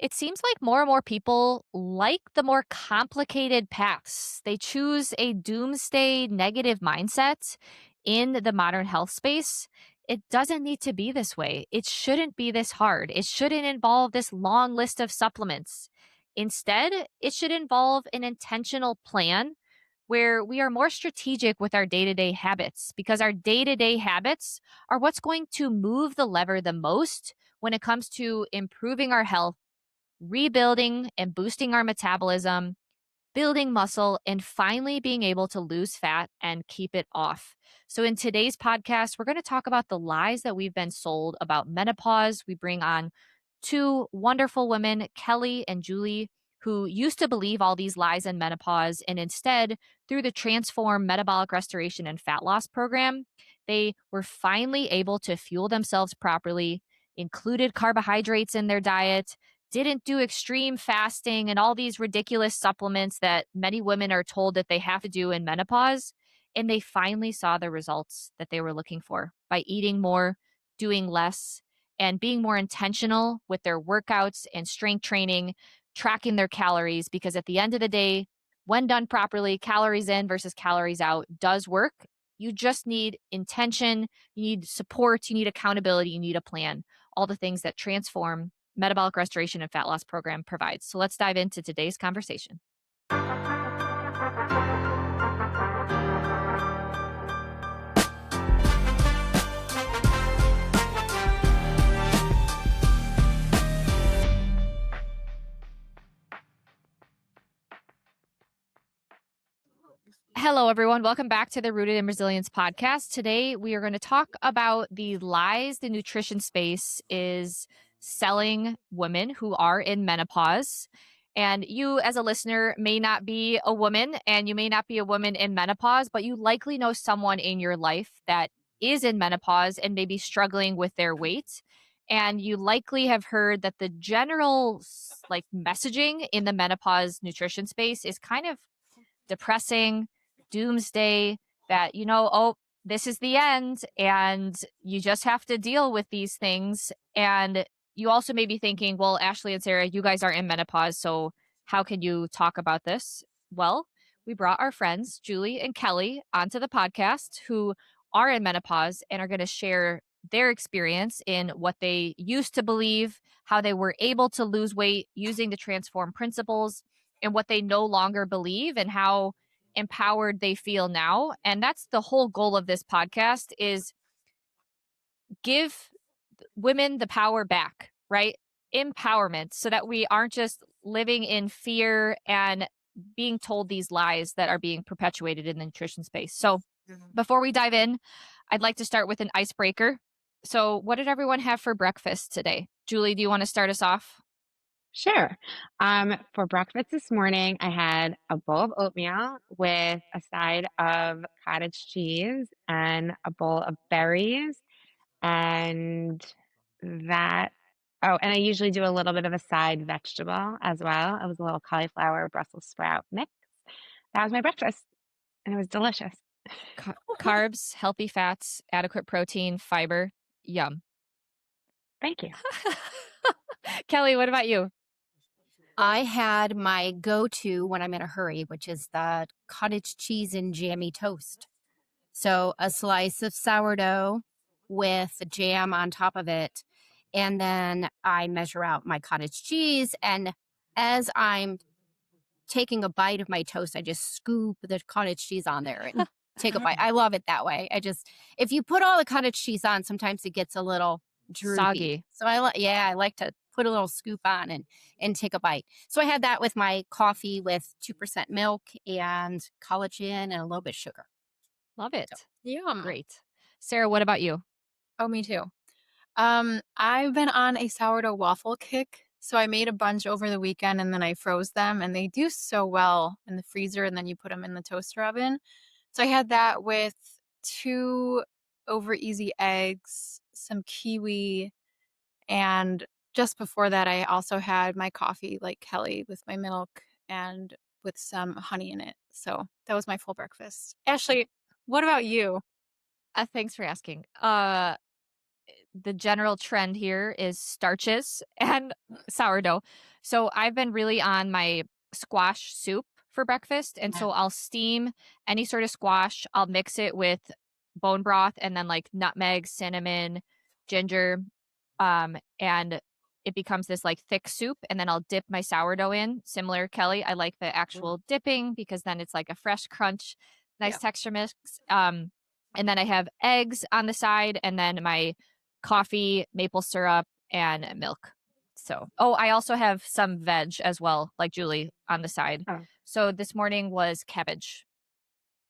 It seems like more and more people like the more complicated paths. They choose a doomsday negative mindset in the modern health space. It doesn't need to be this way. It shouldn't be this hard. It shouldn't involve this long list of supplements. Instead, it should involve an intentional plan where we are more strategic with our day to day habits because our day to day habits are what's going to move the lever the most when it comes to improving our health, rebuilding and boosting our metabolism, building muscle, and finally being able to lose fat and keep it off. So, in today's podcast, we're going to talk about the lies that we've been sold about menopause. We bring on two wonderful women, Keli and Julie, who used to believe all these lies in menopause. And instead, through the Transform Metabolic Restoration and Fat Loss program, they were finally able to fuel themselves properly, included carbohydrates in their diet, didn't do extreme fasting and all these ridiculous supplements that many women are told that they have to do in menopause. And they finally saw the results that they were looking for by eating more, doing less, and being more intentional with their workouts and strength training, tracking their calories. Because at the end of the day, when done properly, calories in versus calories out does work. You just need intention, you need support, you need accountability, you need a plan, all the things that Transform Metabolic Restoration and Fat Loss program provides. So let's dive into today's conversation. Hello, everyone. Welcome back to the Rooted in Resilience podcast. Today, we are going to talk about the lies the nutrition space is selling women who are in menopause. And you, as a listener, may not be a woman and you may not be a woman in menopause, but you likely know someone in your life that is in menopause and may be struggling with their weight. And you likely have heard that the general like messaging in the menopause nutrition space is kind of depressing, doomsday, that, oh, this is the end and you just have to deal with these things. And you also may be thinking, well, Ashley and Sarah, you guys are in menopause, so how can you talk about this? Well, we brought our friends, Julie and Keli, onto the podcast who are in menopause and are going to share their experience in what they used to believe, how they were able to lose weight using the transform principles, and what they no longer believe and how empowered they feel now. And that's the whole goal of this podcast is give women the power back, right? Empowerment so that we aren't just living in fear and being told these lies that are being perpetuated in the nutrition space. So before we dive in, I'd like to start with an icebreaker. So what did everyone have for breakfast today? Julie, do you want to start us off? Sure. For breakfast this morning, I had a bowl of oatmeal with a side of cottage cheese and a bowl of berries. And that, oh, and I usually do a little bit of a side vegetable as well. It was a little cauliflower Brussels sprout mix. That was my breakfast, and it was delicious. Carbs, healthy fats, adequate protein, fiber. Yum. Thank you. Keli, what about you? I had my go-to when I'm in a hurry, which is the cottage cheese and jammy toast. So a slice of sourdough with jam on top of it. And then I measure out my cottage cheese. And as I'm taking a bite of my toast, I just scoop the cottage cheese on there and take a bite. I love it that way. If you put all the cottage cheese on, sometimes it gets a little droopy. Soggy. So I like to put a little scoop on and take a bite. So I had that with my coffee with 2% milk and collagen and a little bit of sugar. Love it. Yum. Great. Sarah, what about you? Oh, me too. I've been on a sourdough waffle kick. So I made a bunch over the weekend and then I froze them and they do so well in the freezer and then you put them in the toaster oven. So I had that with 2 over easy eggs, some kiwi, and just before that I also had my coffee like Keli with my milk and with some honey in it. So that was my full breakfast. Ashley, what about you? Thanks for asking. the general trend here is starches and sourdough. So I've been really on my squash soup for breakfast. And so I'll steam any sort of squash. I'll mix it with bone broth and then like nutmeg, cinnamon, ginger. And it becomes this like thick soup. And then I'll dip my sourdough in. Similar, Kelly. I like the actual dipping because then it's like a fresh crunch, nice texture mix. And then I have eggs on the side and then my coffee, maple syrup, and milk. So, oh, I also have some veg as well, like Julie on the side. Oh, So this morning was cabbage.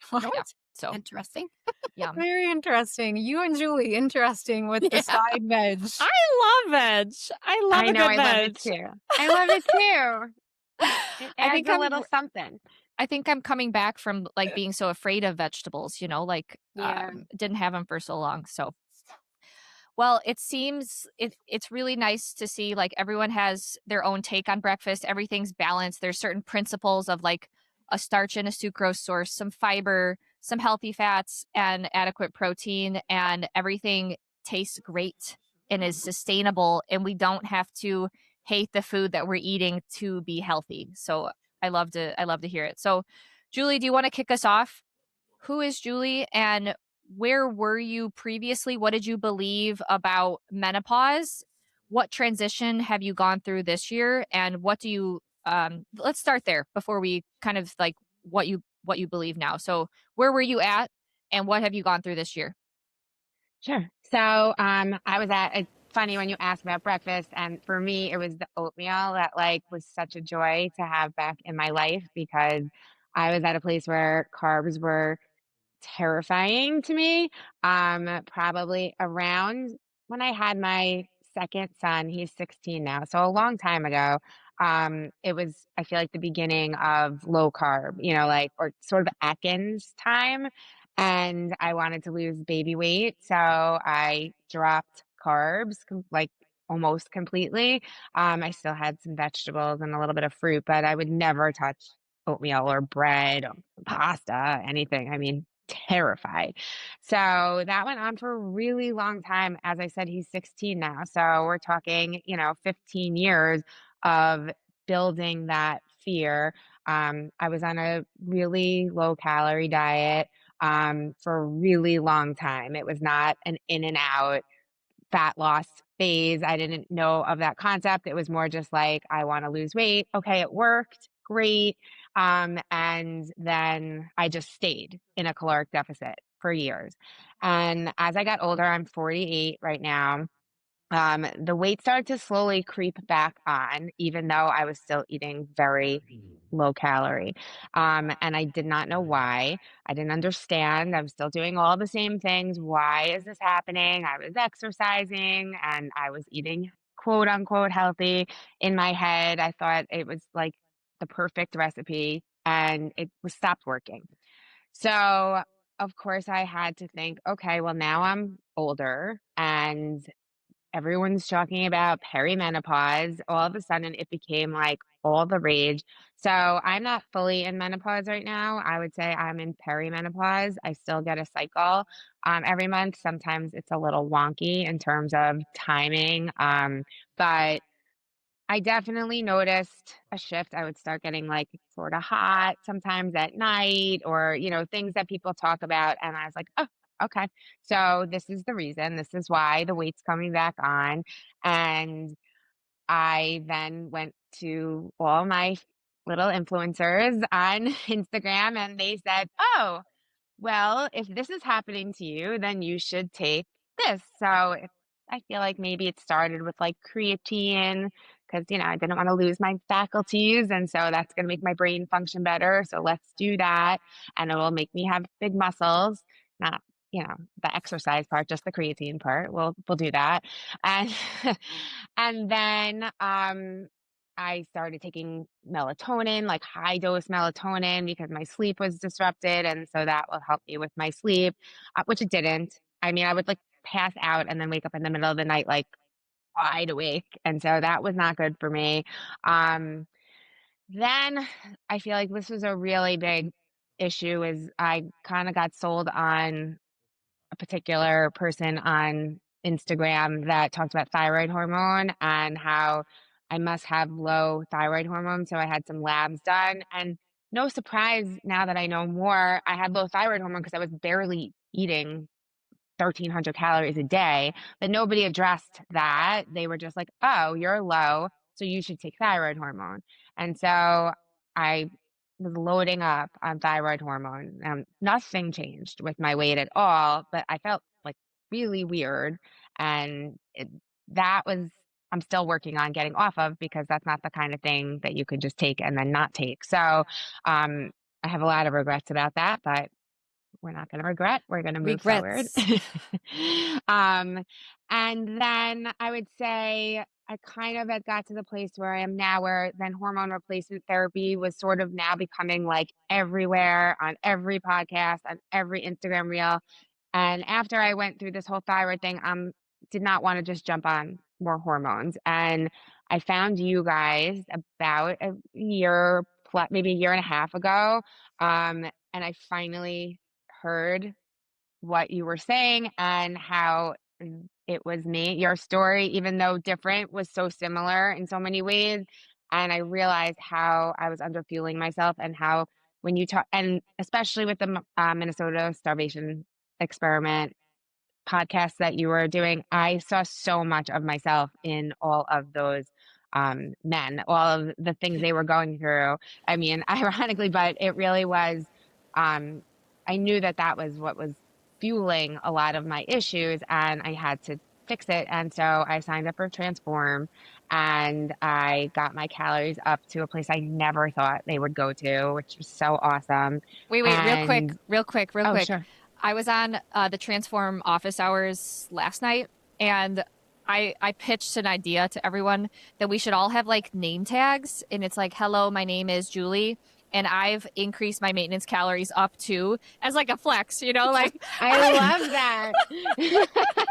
What? Yeah. So, Interesting. yeah. Very interesting. You and Julie, interesting with the side veg. I love veg. I love I a know, good I love veg. it too. I love it too. It I adds think a little something. I think I'm coming back from like being so afraid of vegetables, you know, like Yeah. didn't have them for so long. So, well, it seems it's really nice to see like everyone has their own take on breakfast. Everything's balanced. There's certain principles of like a starch and a sucrose source, some fiber, some healthy fats, and adequate protein, and everything tastes great and is sustainable. And we don't have to hate the food that we're eating to be healthy. So I love to hear it. So, Julie, do you want to kick us off? Who is Julie and where were you previously? What did you believe about menopause? What transition have you gone through this year? And what do you let's start there before we kind of like what you believe now. So where were you at and what have you gone through this year? Sure. So, I was at it's funny when you asked about breakfast, and for me, it was the oatmeal that like was such a joy to have back in my life because I was at a place where carbs were terrifying to me. Probably around when I had my second son, he's 16 now, so a long time ago. It was, I feel like the beginning of low carb, like, or sort of Atkins time. And I wanted to lose baby weight. So I dropped carbs like almost completely. I still had some vegetables and a little bit of fruit, but I would never touch oatmeal or bread or pasta, anything. I mean, terrified. So that went on for a really long time. As I said, he's 16 now. So we're talking, 15 years of building that fear. I was on a really low calorie diet for a really long time. It was not an in and out fat loss phase. I didn't know of that concept. It was more just like, I want to lose weight. Okay, it worked. Great. And then I just stayed in a caloric deficit for years. And as I got older, I'm 48 right now. The weight started to slowly creep back on, even though I was still eating very low calorie. And I did not know why. I didn't understand. I was still doing all the same things. Why is this happening? I was exercising and I was eating quote unquote healthy. In my head, I thought it was like the perfect recipe and it was stopped working. So, of course, I had to think, okay, well, now I'm older and everyone's talking about perimenopause. All of a sudden, it became like all the rage. So I'm not fully in menopause right now. I would say I'm in perimenopause. I still get a cycle every month. Sometimes it's a little wonky in terms of timing, but I definitely noticed a shift. I would start getting like sort of hot sometimes at night or, things that people talk about. And I was like, oh, okay. So this is the reason. This is why the weight's coming back on. And I then went to all my little influencers on Instagram and they said, oh, well, if this is happening to you, then you should take this. So I feel like maybe it started with like creatine because, I didn't want to lose my faculties. And so that's going to make my brain function better. So let's do that. And it will make me have big muscles, not, the exercise part, just the creatine part. We'll do that. And, and then, I started taking melatonin, like high dose melatonin, because my sleep was disrupted. And so that will help me with my sleep, which it didn't. I mean, I would like pass out and then wake up in the middle of the night, like wide awake. And so that was not good for me. Um, then I feel like this was a really big issue is I kind of got sold on a particular person on Instagram that talked about thyroid hormone and how I must have low thyroid hormone. So I had some labs done, and no surprise, now that I know more, I had low thyroid hormone because I was barely eating 1,300 calories a day, but nobody addressed that. They were just like, oh, you're low, so you should take thyroid hormone. And so I was loading up on thyroid hormone. Nothing changed with my weight at all, but I felt like really weird. And that was, I'm still working on getting off of, because that's not the kind of thing that you could just take and then not take. So I have a lot of regrets about that, but we're not going to regret. We're going to move forward. Regrets. And then I would say I kind of had got to the place where I am now, where then hormone replacement therapy was sort of now becoming like everywhere, on every podcast, on every Instagram reel. And after I went through this whole thyroid thing, did not want to just jump on more hormones. And I found you guys about a year, maybe a year and a half ago. And I finally heard what you were saying and how it was me. Your story, even though different, was so similar in so many ways. And I realized how I was underfueling myself, and how when you talk, and especially with the Minnesota starvation experiment podcasts that you were doing, I saw so much of myself in all of those men, all of the things they were going through. I mean, ironically, but it really was, I knew that that was what was fueling a lot of my issues, and I had to fix it. And so I signed up for Transform, and I got my calories up to a place I never thought they would go to, which was so awesome. Wait, And real quick. oh, sure. I was on the Transform office hours last night, and I pitched an idea to everyone that we should all have like name tags, and it's like, hello, my name is Julie, and I've increased my maintenance calories up to, as like a flex, you know, like I love that.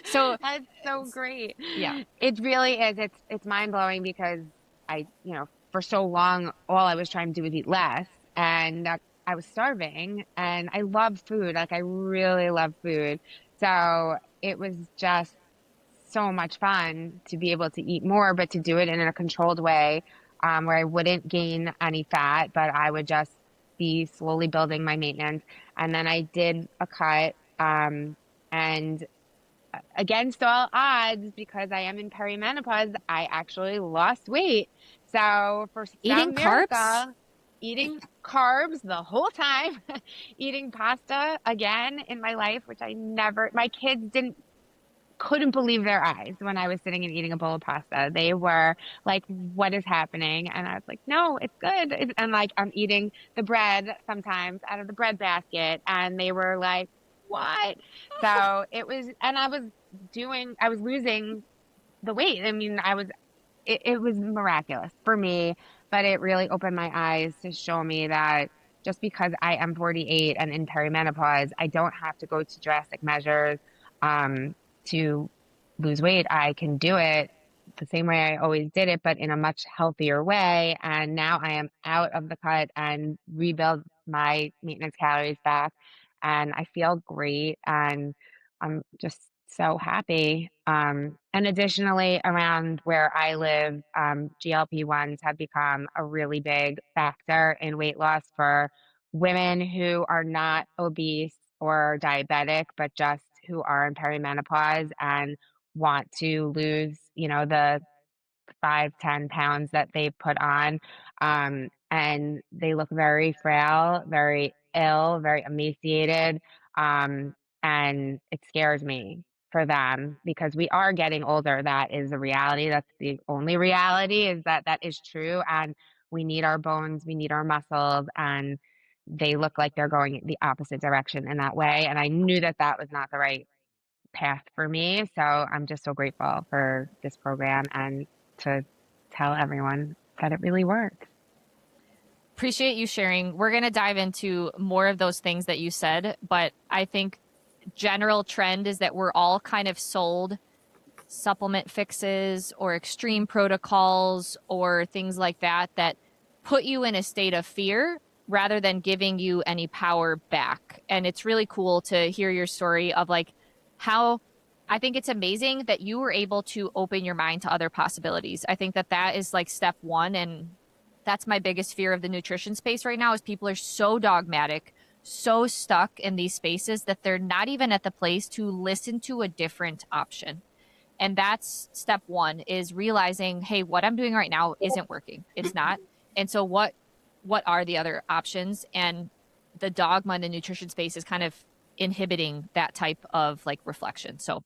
so That's so great. yeah. It really is. It's mind-blowing, because for so long, all I was trying to do was eat less, and I was starving, and I love food. Like, I really love food. So it was just so much fun to be able to eat more, but to do it in a controlled way, where I wouldn't gain any fat, but I would just be slowly building my maintenance. And then I did a cut, and against all odds, because I am in perimenopause, I actually lost weight. So for Eating some carbs? miracle, eating carbs the whole time, eating pasta again in my life, which my kids couldn't believe their eyes when I was sitting and eating a bowl of pasta. They were like, what is happening? And I was like, no, it's good. And like, I'm eating the bread sometimes out of the bread basket. And they were like, what? So it was, and I was losing the weight. I mean, it was miraculous for me, but it really opened my eyes to show me that just because I am 48 and in perimenopause, I don't have to go to drastic measures um, to lose weight. I can do it the same way I always did it, but in a much healthier way. And now I am out of the cut and rebuild my maintenance calories back. And I feel great. And I'm just so happy. And additionally, around where I live, GLP-1s have become a really big factor in weight loss for women who are not obese or diabetic, but just who are in perimenopause and want to lose, the 5, 10 pounds that they put on. And they look very frail, very ill, very emaciated. Um, and it scares me for them, because we are getting older. That is a reality. That's the only reality, is that that is true. And we need our bones, we need our muscles, and they look like they're going the opposite direction in that way. And I knew that that was not the right path for me. So I'm just so grateful for this program, and to tell everyone that it really works. Appreciate you sharing. We're going to dive into more of those things that you said, but I think general trend is that we're all kind of sold supplement fixes or extreme protocols or things like that that put you in a state of fear rather than giving you any power back. And it's really cool to hear your story of like how I think it's amazing that you were able to open your mind to other possibilities. I think that that is like step one. And that's my biggest fear of the nutrition space right now is people are so dogmatic, so stuck in these spaces that they're not even at the place to listen to a different option. And that's step one is realizing, hey, what I'm doing right now isn't working. It's not. And so what are the other options? And the dogma in the nutrition space is kind of inhibiting that type of like reflection. So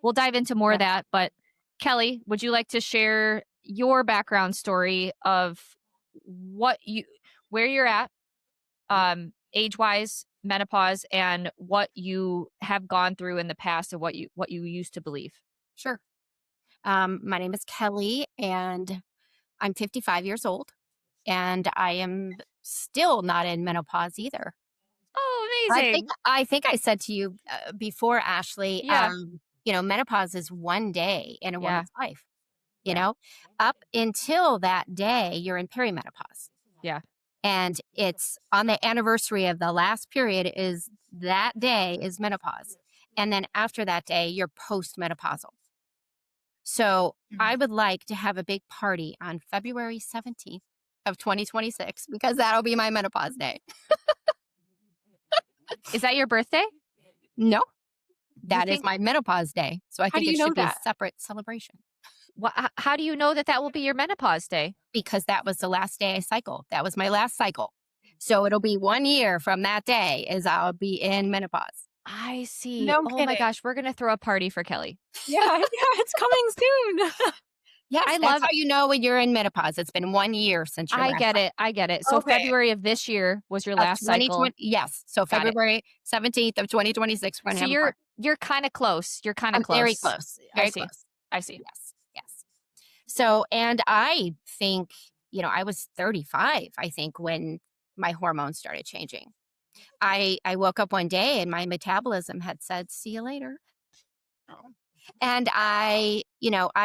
we'll dive into more of Yes. that. But Keli, would you like to share your background story of what you where you're at age wise, menopause, and what you have gone through in the past and what you used to believe? Sure. My name is Kelly, and I'm 55 years old, and I am still not in menopause either. Oh, I think amazing. I think I said to you before, Ashley. Yeah. Menopause is one day in a Yeah. woman's life. You Yeah. know, up until that day, you're in perimenopause, Yeah. and it's on the anniversary of the last period. Is that day is menopause, and then after that day, you're postmenopausal. So I would like to have a big party on February 17th of 2026 because that'll be my menopause day. Is that your birthday? No, You that is think my menopause day. So I How do think you it know should be a that? separate celebration how do you know that that will be your menopause day? because that was the last day I cycled. That was my last cycle. So it'll be 1 year from that day as I'll be in menopause. I see. No Oh my kidding. gosh, we're gonna throw a party for Kelly. Yeah, yeah, it's coming soon. Yes, I that's love how you know when you're in menopause. It's been 1 year since your I last get cycle it. I get it. So Okay. February of this year was your of last 2020. cycle. Yes. So Got it. February 17th of 2026, we're going to So have a party. you're kind of close. You're kind of I'm very close. close. I Very see. close. I see. Yes. Yes. So, and I think, I was 35, I think, when my hormones started changing. I woke up one day and my metabolism had said, see you later. And I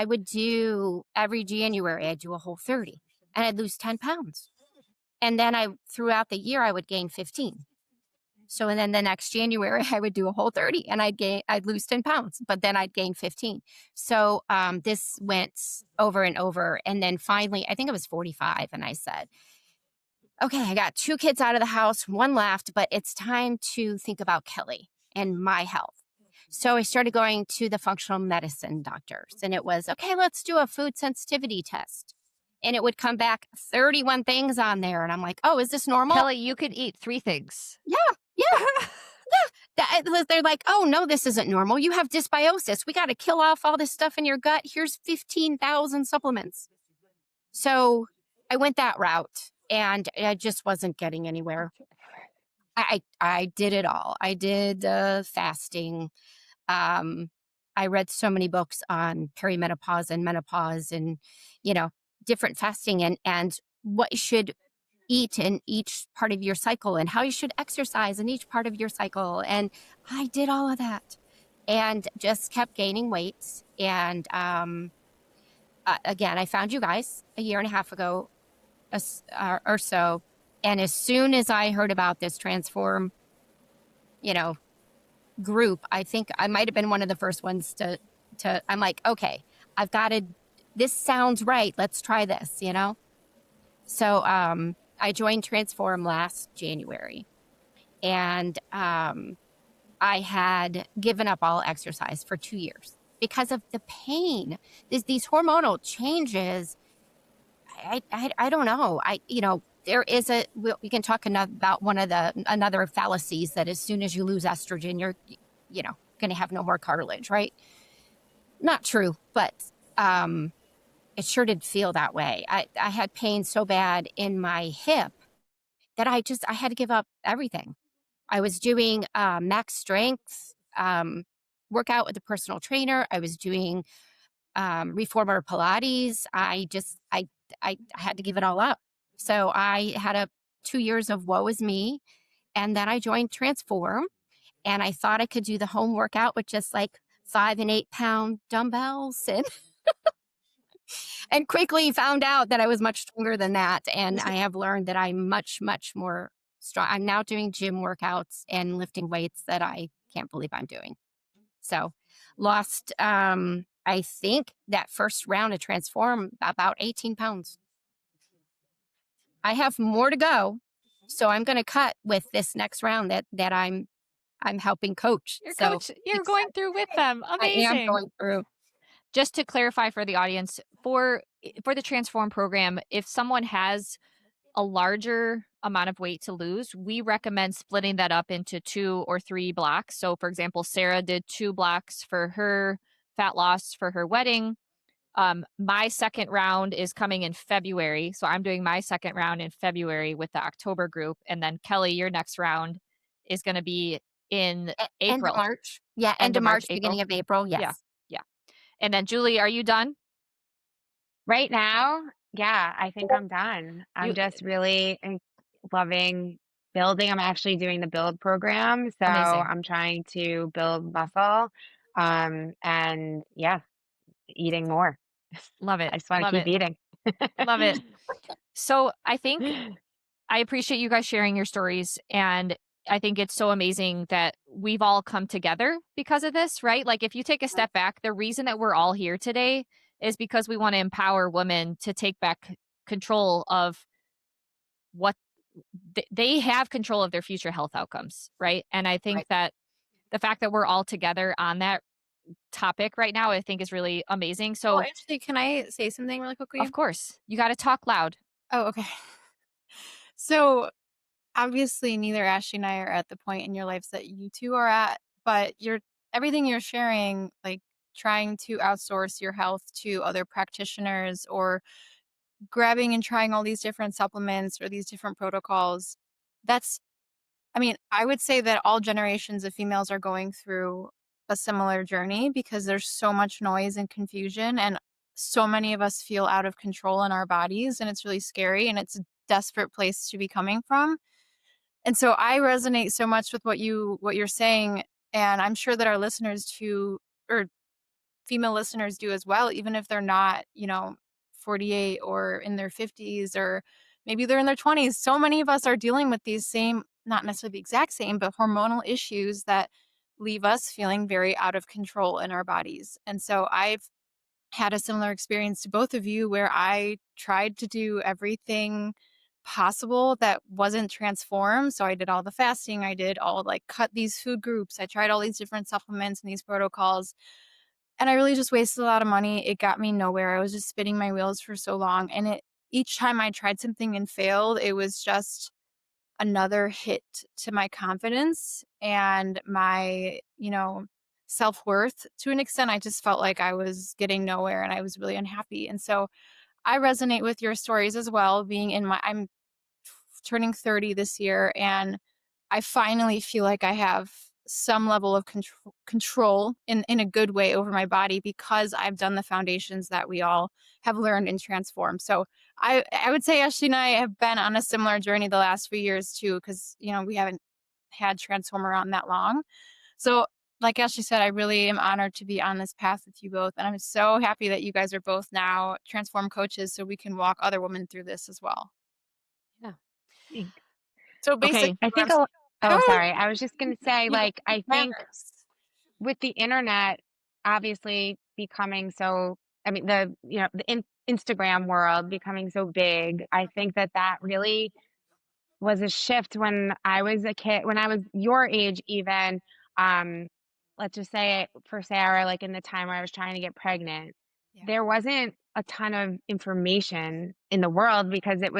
would do every January, I'd do a whole 30 and I'd lose 10 pounds. And then throughout the year, I would gain 15. So, and then the next January, I would do a whole 30 and I'd lose 10 pounds, but then I'd gain 15. So, this went over and over. And then finally, I think I was 45 and I said, okay, I got 2 kids out of the house, 1 left, but it's time to think about Kelly and my health. So I started going to the functional medicine doctors and it was, okay, let's do a food sensitivity test. And it would come back 31 things on there. And I'm like, oh, is this normal? Kelly, you could eat 3 things. Yeah, yeah. They're like, oh, no, this isn't normal. You have dysbiosis. We got to kill off all this stuff in your gut. Here's 15,000 supplements. So I went that route and I just wasn't getting anywhere. I did it all. I did fasting. I read so many books on perimenopause and menopause and, you know, different fasting and what you should eat in each part of your cycle and how you should exercise in each part of your cycle. And I did all of that and just kept gaining weight. And again, I found you guys a year and a half ago or so. And as soon as I heard about this Transform, group, I think I might have been one of the first ones to I'm like, okay, I've got to, this sounds right. Let's try this. So I joined Transform last January and I had given up all exercise for 2 years because of the pain. These hormonal changes. I don't know. There is we can talk about another fallacies that as soon as you lose estrogen, you're, going to have no more cartilage, right? Not true, but it sure did feel that way. I had pain so bad in my hip that I had to give up everything. I was doing max strength workout with a personal trainer. I was doing reformer Pilates. I had to give it all up. So I had 2 years of woe is me. And then I joined Transform and I thought I could do the home workout with just like 5 and 8 pound dumbbells and quickly found out that I was much stronger than that. And I have learned that I'm much, much more strong. I'm now doing gym workouts and lifting weights that I can't believe I'm doing. So Lost, I think that first round of Transform about 18 pounds. I have more to go, so I'm going to cut with this next round that I'm helping coach. So You're going excited. through with them. I am Amazing. going through. Just to clarify for the audience, for the Transform program, if someone has a larger amount of weight to lose, we recommend splitting that up into 2 or 3 blocks. So, for example, Sarah did 2 blocks for her fat loss for her wedding. My second round is coming in February. So I'm doing my second round in February with the October group. And then Kelly, your next round is going to be in End of April, March. Yeah, end end of of March, March, April. beginning of April. Yeah. Yes. Yeah. And then Julie, are you done? Right now, yeah, I think I'm done. I'm You just really loving building. I'm actually doing the build program, so amazing. I'm trying to build muscle, and yeah, eating more. Love it. I just want to Love keep it. eating. Love it. So I think I appreciate you guys sharing your stories. And I think it's so amazing that we've all come together because of this, right? Like, if you take a step back, the reason that we're all here today is because we want to empower women to take back control of what they have control of their future health outcomes, right? And I think Right. that the fact that we're all together on that topic right now, I think is really amazing. Oh, So, actually, can I say something really quickly? of course, you got to talk loud. Oh, okay. So obviously, neither Ashley and I are at the point in your lives that you two are at, but everything you're sharing, like trying to outsource your health to other practitioners or grabbing and trying all these different supplements or these different protocols. That's, I mean, I would say that all generations of females are going through a similar journey because there's so much noise and confusion, and so many of us feel out of control in our bodies, and it's really scary, and it's a desperate place to be coming from. And so I resonate so much with what you're saying, and I'm sure that our listeners too, or female listeners do as well, even if they're not, 48 or in their 50s, or maybe they're in their 20s. So many of us are dealing with these same, not necessarily the exact same, but hormonal issues that leave us feeling very out of control in our bodies. And so I've had a similar experience to both of you where I tried to do everything possible that wasn't transformed. So I did all the fasting, I did all like cut these food groups, I tried all these different supplements and these protocols. And I really just wasted a lot of money. It got me nowhere. I was just spinning my wheels for so long. And each time I tried something and failed, it was just another hit to my confidence and my, self-worth. To an extent, I just felt like I was getting nowhere and I was really unhappy. And so I resonate with your stories as well, being I'm turning 30 this year, and I finally feel like I have some level of control in a good way over my body because I've done the foundations that we all have learned and transformed. So I would say Ashley and I have been on a similar journey the last few years too, because we haven't had Transform around that long. So like Ashley said, I really am honored to be on this path with you both. And I'm so happy that you guys are both now Transform coaches so we can walk other women through this as well. Yeah. Thanks. So Okay. basically I what I'm think a oh, saying, sorry. I was just gonna say, you like, I think matters. with the internet obviously becoming so, I mean, the Instagram world becoming so big, I think that that really was a shift when I was a kid, when I was your age even, um, let's just say for Sarah, like in the time where I was trying to get pregnant, Yeah. there wasn't a ton of information in the world because there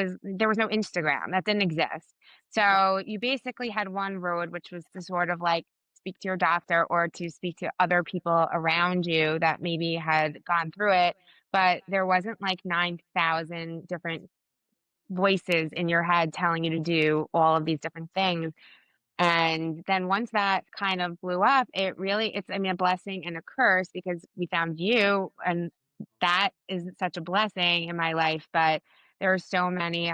was no Instagram. That didn't exist. Yeah. So you basically had one road, which was to sort of like speak to your doctor or to speak to other people around you that maybe had gone through it. But there wasn't like 9,000 different voices in your head telling you to do all of these different things. And then once that kind of blew up, it's, I mean, a blessing and a curse because we found you, and that is such a blessing in my life. But there are so many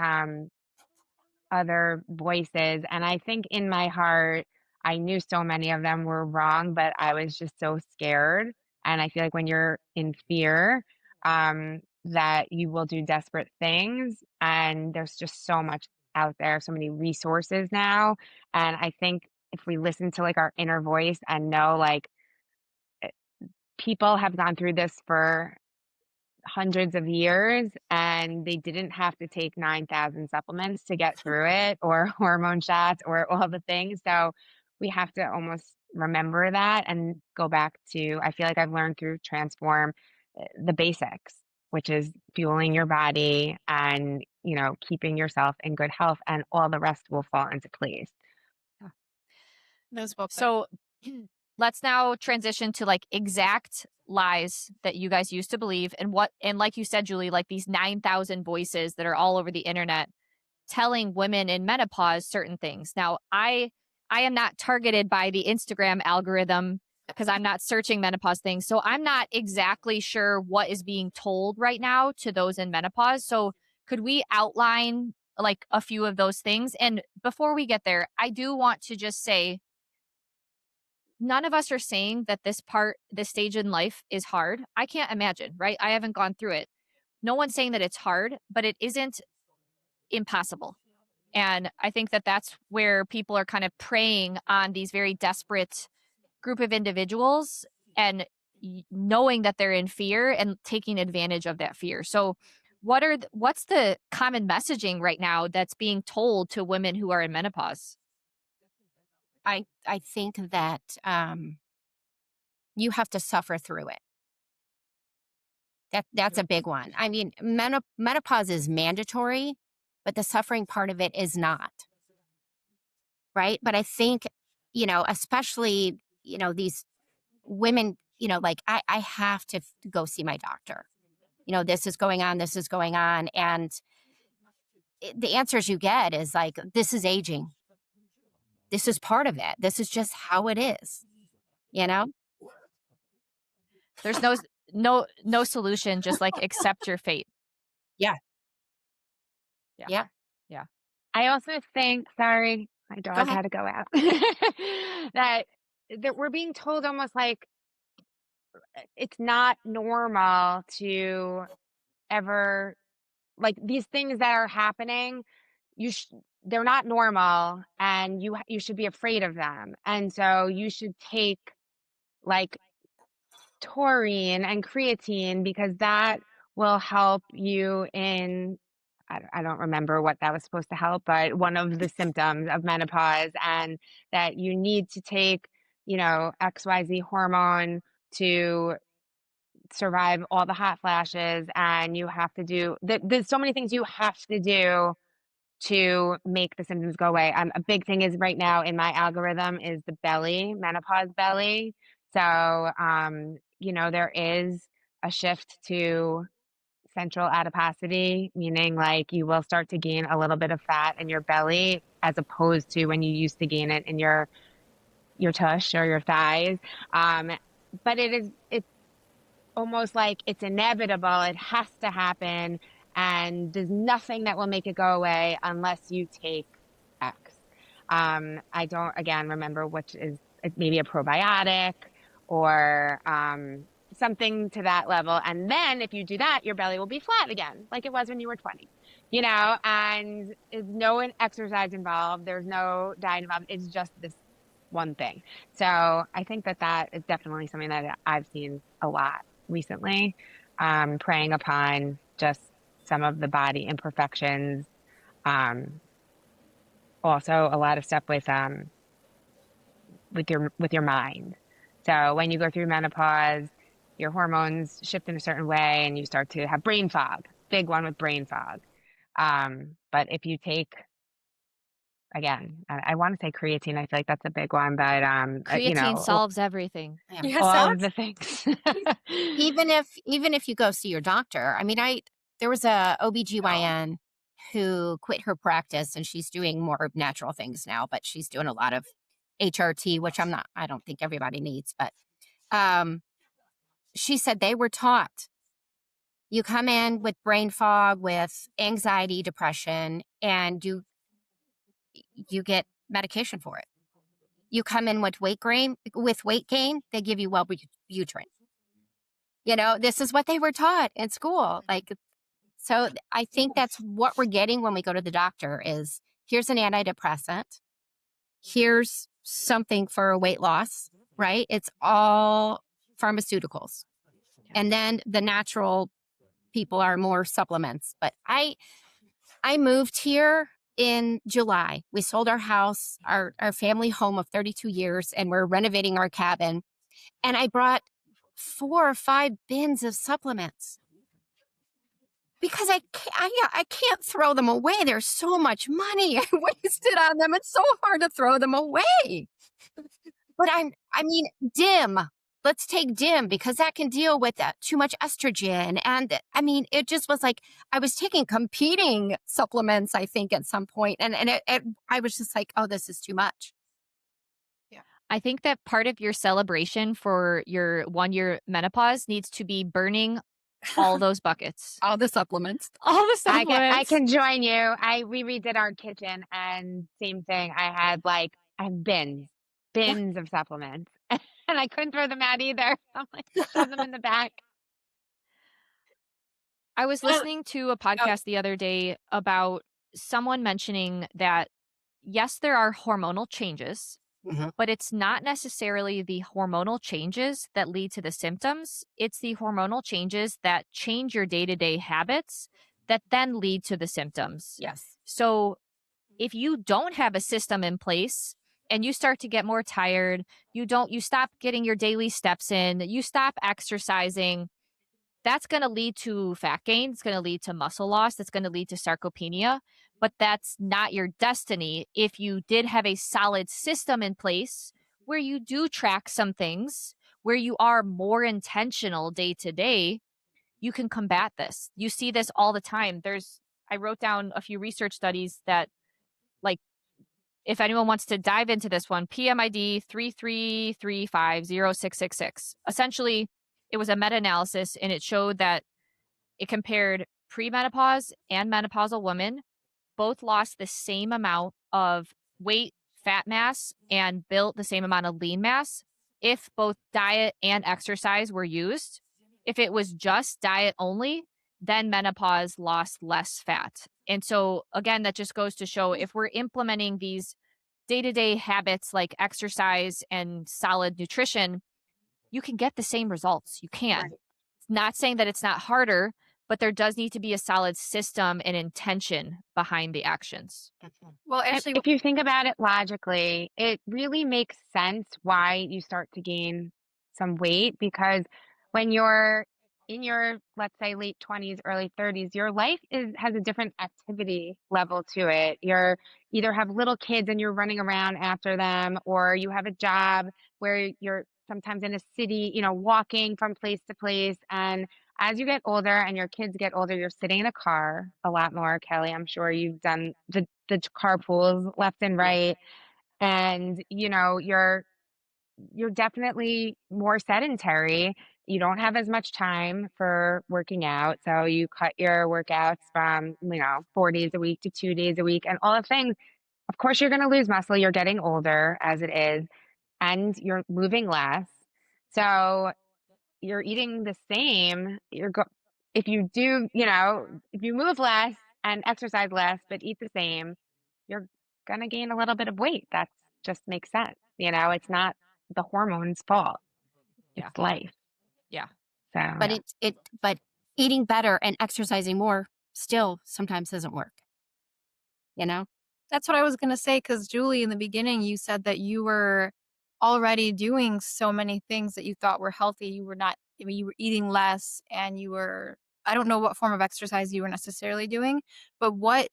other voices. And I think in my heart, I knew so many of them were wrong, but I was just so scared. And I feel like when you're in fear, that you will do desperate things. And there's just so much out there, so many resources now. And I think if we listen to like our inner voice and know like people have gone through this for hundreds of years and they didn't have to take 9,000 supplements to get through it or hormone shots or all the things. So we have to almost remember that and go back to, I feel like I've learned through Transform the basics, which is fueling your body and, you know, keeping yourself in good health, and all the rest will fall into place. Those well put. So let's now transition to like exact lies that you guys used to believe, and like you said, Julie, like these 9,000 voices that are all over the internet telling women in menopause certain things. Now, I am not targeted by the Instagram algorithm because I'm not searching menopause things. So I'm not exactly sure what is being told right now to those in menopause. So could we outline like a few of those things? And before we get there, I do want to just say none of us are saying that this stage in life is hard. I can't imagine, right? I haven't gone through it. No one's saying that it's hard, but it isn't impossible. And I think that that's where people are kind of preying on these very desperate group of individuals and knowing that they're in fear and taking advantage of that fear. So what's the common messaging right now that's being told to women who are in menopause? I think that you have to suffer through it. That's a big one. I mean, menopause is mandatory, but the suffering part of it is not. Right? But I think, you know, especially, you know, these women, you know, like I have to go see my doctor. You know, this is going on, this is going on. And the answers you get is like, this is aging. This is part of it. This is just how it is, you know? There's no solution, just like accept your fate. Yeah. Yeah. Yeah. Yeah. I also think, sorry, my dog ahead. had to go out, that we're being told almost like it's not normal to ever, like, these things that are happening, they're not normal, and you should be afraid of them. And so you should take like taurine and creatine because that will help you in, I don't remember what that was supposed to help, but one of the symptoms of menopause, and that you need to take, you know, XYZ hormone to survive all the hot flashes, and you have to do, there's so many things you have to do to make the symptoms go away. A big thing is right now in my algorithm is the belly, menopause belly. So, you know, there is a shift to central adiposity, meaning like you will start to gain a little bit of fat in your belly as opposed to when you used to gain it in your tush or your thighs. But it's almost like it's inevitable. It has to happen. And there's nothing that will make it go away unless you take X. I don't, again, remember which is maybe a probiotic or something to that level. And then if you do that, your belly will be flat again, like it was when you were 20, you know, and there's no exercise involved. There's no diet involved. It's just this one thing. So I think that is definitely something that I've seen a lot recently, preying upon just some of the body imperfections. Also a lot of stuff with your mind. So when you go through menopause, your hormones shift in a certain way and you start to have brain fog. Big one with brain fog. But if you take, again, I want to say creatine, I feel like that's a big one, but you Creatine know, solves everything. Yeah. all of the things. Even if you go see your doctor, I mean, there was a OBGYN who quit her practice and she's doing more natural things now, but she's doing a lot of HRT, which I don't think everybody needs, but she said they were taught you come in with brain fog, with anxiety, depression, and you get medication for it. You come in with weight gain, they give you Wellbutrin. You know, this is what they were taught in school. Like, so I think that's what we're getting when we go to the doctor is here's an antidepressant. Here's something for weight loss, right? It's all pharmaceuticals. And then the natural people are more supplements. But I moved here in July. We sold our house, our family home of 32 years, and we're renovating our cabin. And I brought 4 or 5 bins of supplements because I can't throw them away. There's so much money I wasted on them. It's so hard to throw them away. But I mean, Dim. Let's take Dim because that can deal with too much estrogen. And I mean, it just was like I was taking competing supplements, I think, at some point. And I was just like, oh, this is too much. I think that part of your celebration for your 1 year menopause needs to be burning all those buckets. All the supplements. All the I supplements. can join you. We redid our kitchen and same thing. I have bins of supplements, and I couldn't throw them out either. I'm like, shove them in the back. I was listening to a Oh. podcast the other day about someone mentioning that, yes, there are hormonal changes, but it's not necessarily the hormonal changes that lead to the symptoms. It's the hormonal changes that change your day-to-day habits that then lead to the symptoms. Yes. So if you don't have a system in place and you start to get more tired, you stop getting your daily steps in, you stop exercising, that's going to lead to fat gain. It's going to lead to muscle loss. It's going to lead to sarcopenia. But that's not your destiny. If you did have a solid system in place where you do track some things, where you are more intentional day to day, you can combat this. You see this all the time. I wrote down a few research studies that, like, if anyone wants to dive into this one, PMID 33350666. Essentially, it was a meta-analysis and it showed that it compared premenopause and menopausal women both lost the same amount of weight, fat mass, and built the same amount of lean mass if both diet and exercise were used. If it was just diet only, then menopause lost less fat. And so, again, that just goes to show if we're implementing these day to day habits like exercise and solid nutrition, you can get the same results. You can. Right. Not saying that it's not harder, but there does need to be a solid system and intention behind the actions. Well, actually, If you think about it logically, it really makes sense why you start to gain some weight because when you're in your, let's say, late 20s, early 30s, your life has a different activity level to it. You're either have little kids and you're running around after them, or you have a job where you're sometimes in a city, walking from place to place. And as you get older and your kids get older, you're sitting in a car a lot more, Kelly. I'm sure you've done the carpools left and right. And, you're definitely more sedentary. You don't have as much time for working out. So you cut your workouts from, 4 days a week to 2 days a week and all the things. Of course, you're going to lose muscle. You're getting older as it is, and you're moving less. So you're eating the same, if you do, if you move less and exercise less, but eat the same, you're gonna gain a little bit of weight. That just makes sense. It's not the hormones' fault. Yeah. It's life. Yeah. So But yeah. but eating better and exercising more still sometimes doesn't work. that's what I was going to say because Julie, in the beginning, you said that you were already doing so many things that you thought were healthy. You were not, I mean, you were eating less and I don't know what form of exercise you were necessarily doing, but what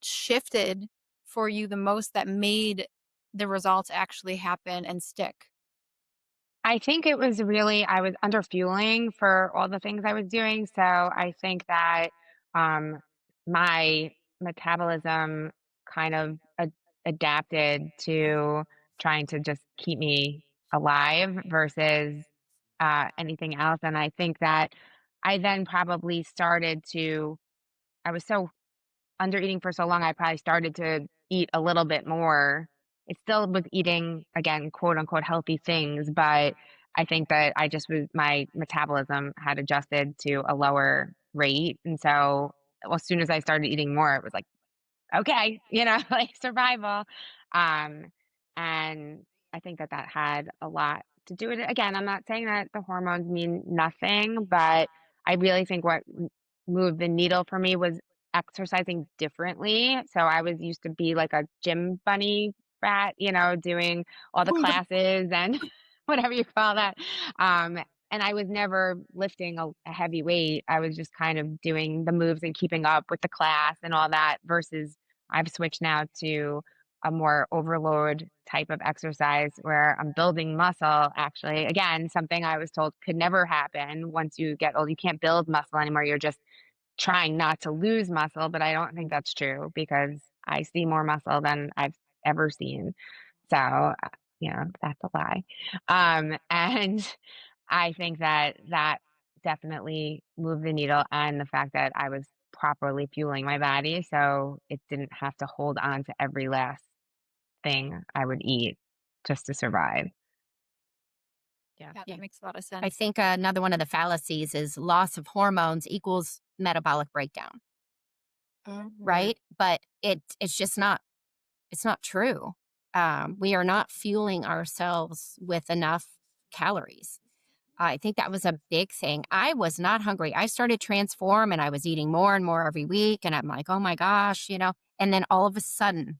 shifted for you the most that made the results actually happen and stick? I think it was really I was under fueling for all the things I was doing. So I think that um, my metabolism kind of adapted to trying to just keep me alive versus anything else. And I think that I then probably started to, I was so under eating for so long, I probably started to eat a little bit more. It still was eating, again, quote unquote, healthy things, but I think that my metabolism had adjusted to a lower rate. And so as soon as I started eating more, it was like, okay, like survival. And I think that had a lot to do it again. I'm not saying that the hormones mean nothing, but I really think what moved the needle for me was exercising differently. So I was used to be like a gym bunny rat, doing all the classes and whatever you call that. Um, and I was never lifting a heavy weight. I was just kind of doing the moves and keeping up with the class and all that versus I've switched now to a more overload type of exercise where I'm building muscle, actually. Again, something I was told could never happen once you get old. You can't build muscle anymore. You're just trying not to lose muscle, but I don't think that's true because I see more muscle than I've ever seen. So, that's a lie. And I think that definitely moved the needle and the fact that I was properly fueling my body so it didn't have to hold on to every last thing I would eat just to survive. Yeah, Yeah. that makes a lot of I sense. think another one of the fallacies is loss of hormones equals metabolic breakdown, Mhm. right? But it's just not. It's not true. We are not fueling ourselves with enough calories. I think that was a big thing. I was not hungry. I started Transform and I was eating more and more every week. And I'm like, oh my gosh, And then all of a sudden,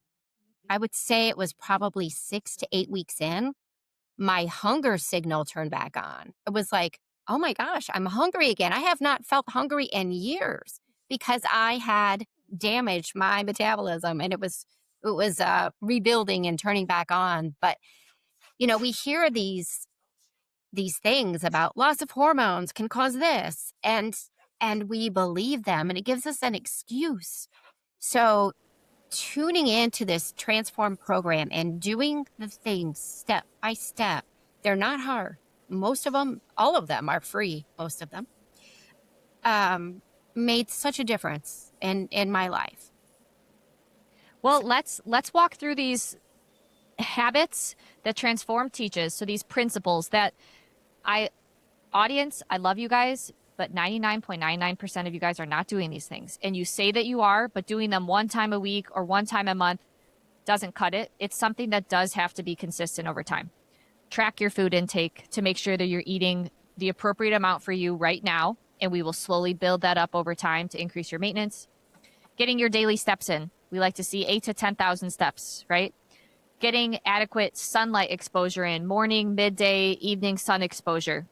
I would say it was probably 6 to 8 weeks in, my hunger signal turned back on. It was like, oh my gosh, I'm hungry again. I have not felt hungry in years because I had damaged my metabolism and it was rebuilding and turning back on. But we hear these things about loss of hormones can cause this and we believe them and it gives us an excuse. So tuning into this Transform program and doing the things step by step, they're not hard. Most of them, all of them are free, most of them, made such a difference in my life. Well, let's walk through these habits that Transform teaches. So these principles that I audience, I love you guys, but 99.99% of you guys are not doing these things. And you say that you are, but doing them one time a week or one time a month doesn't cut it. It's something that does have to be consistent over time. Track your food intake to make sure that you're eating the appropriate amount for you right now, and we will slowly build that up over time to increase your maintenance. Getting your daily steps in. We like to see 8 to 10,000 steps, right? Getting adequate sunlight exposure in, morning, midday, evening sun exposure.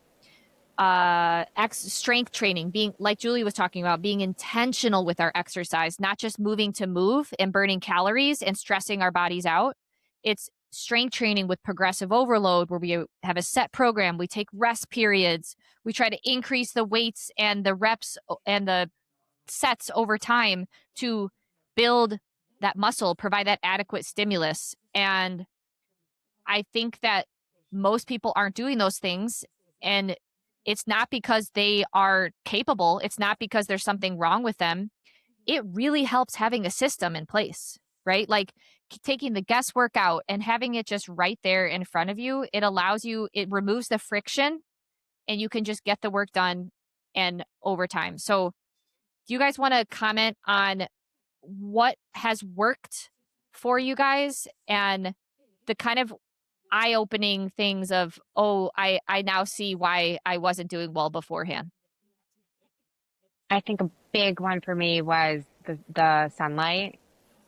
Strength training, being like Julie was talking about, being intentional with our exercise, not just moving to move and burning calories and stressing our bodies out. It's strength training with progressive overload where we have a set program, we take rest periods, we try to increase the weights and the reps and the sets over time to build that muscle, provide that adequate stimulus. And I think that most people aren't doing those things. And it's not because they are capable, it's not because there's something wrong with them. It really helps having a system in place, right? Like taking the guesswork out and having it just right there in front of you. It allows you, it removes the friction and you can just get the work done and over time. So, do you guys want to comment on what has worked for you guys and the kind of eye-opening things of, oh, I now see why I wasn't doing well beforehand? I think a big one for me was the sunlight.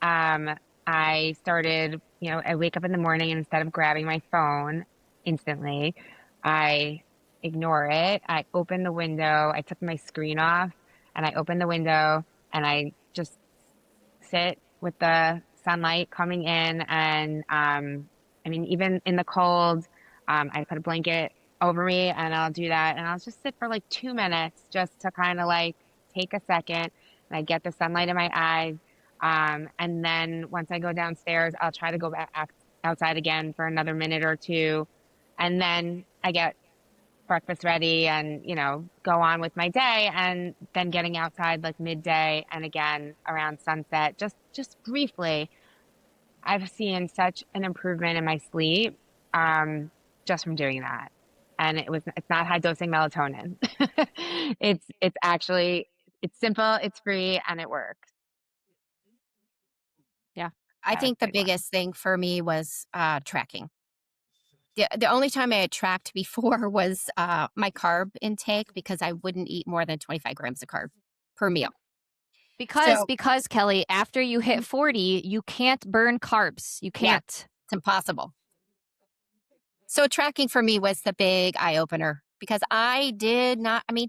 Um, I started, I wake up in the morning and instead of grabbing my phone instantly, I ignore it. I open the window, I took my screen off and I open the window and I just sit with the sunlight coming in and I mean even in the cold, I put a blanket over me and I'll do that and I'll just sit for like 2 minutes just to kind of like take a second and I get the sunlight in my eyes. And then once I go downstairs, I'll try to go back outside again for another minute or two. And then I get breakfast ready and, go on with my day and then getting outside like midday and again around sunset, just briefly. I've seen such an improvement in my sleep, just from doing that. And it's not high dosing melatonin. It's actually, it's simple, it's free, and it works. Yeah. I That was think a the big one. biggest thing for me was tracking. The only time I had tracked before was my carb intake because I wouldn't eat more than 25 grams of carb per meal. So Because Kelly, after you hit 40, you can't burn carbs. You yeah, can't. it's impossible. So tracking for me was the big eye opener because I did not, I mean,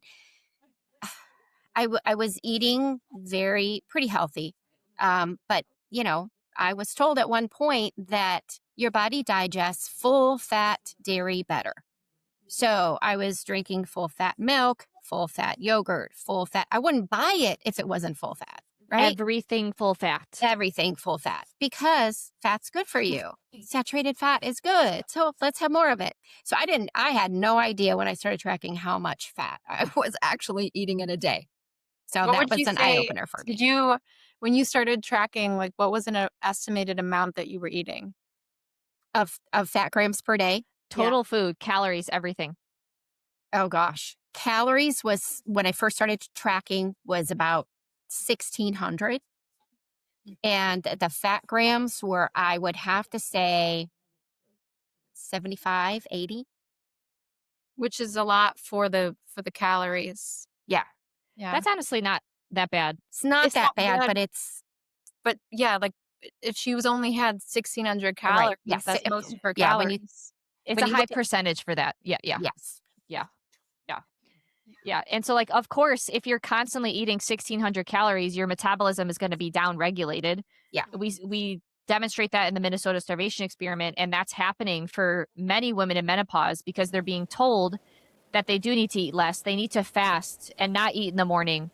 I was eating pretty healthy. But, you know, I was told at one point that your body digests full fat dairy better. So I was drinking full fat milk, full fat yogurt, full fat. I wouldn't buy it if it wasn't full fat, right? Everything full fat. Everything full fat because fat's good for you. Saturated fat is good. So let's have more of it. So I had no idea when I started tracking how much fat I was actually eating in a day. So What that would was you an eye say? opener for Did me you, when you started tracking, like what was an estimated amount that you were eating? of fat grams per day. Yeah. Total food, calories, everything. Oh gosh. Calories was when I first started tracking was about 1600. And the fat grams were, I would have to say 75, 80. Which is a lot for the calories. Yeah. Yeah. That's honestly not that bad. It's not It's that not bad, bad, but it's but yeah, like if she was only had 1600 right. calories, Yes. that's most of her Yeah. calories. It's When a you high look at, percentage for that. Yeah, yeah, yes. yeah, yeah, yeah. And so, like, of course, if you're constantly eating 1,600 calories, your metabolism is going to be down regulated. Yeah. We demonstrate that in the Minnesota starvation experiment, and that's happening for many women in menopause because they're being told that they do need to eat less. They need to fast and not eat in the morning.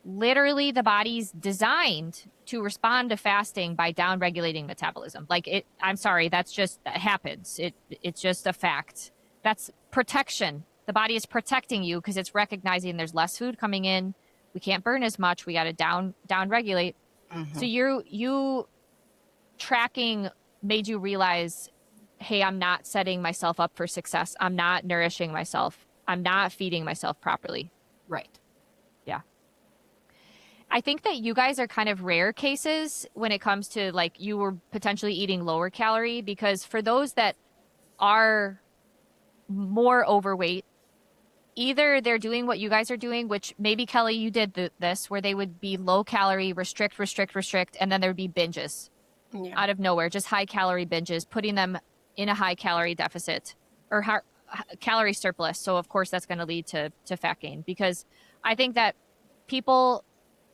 Literally, the body's designed to respond to fasting by down regulating metabolism. Like it, I'm sorry, that happens. It's just a fact. That's protection. The body is protecting you because it's recognizing there's less food coming in. We can't burn as much. We got to down regulate. So Mhm. you tracking made you realize, hey, I'm not setting myself up for success. I'm not nourishing myself. I'm not feeding myself properly. Right. Yeah. I think that you guys are kind of rare cases when it comes to like you were potentially eating lower calorie because for those that are more overweight, either they're doing what you guys are doing, which maybe Kelly, you did this, where they would be low calorie, restrict, restrict, restrict, and then there would be binges Yeah. out of nowhere, just high calorie binges, putting them in a high calorie deficit or calorie surplus. So of course that's going to lead to fat gain because I think that people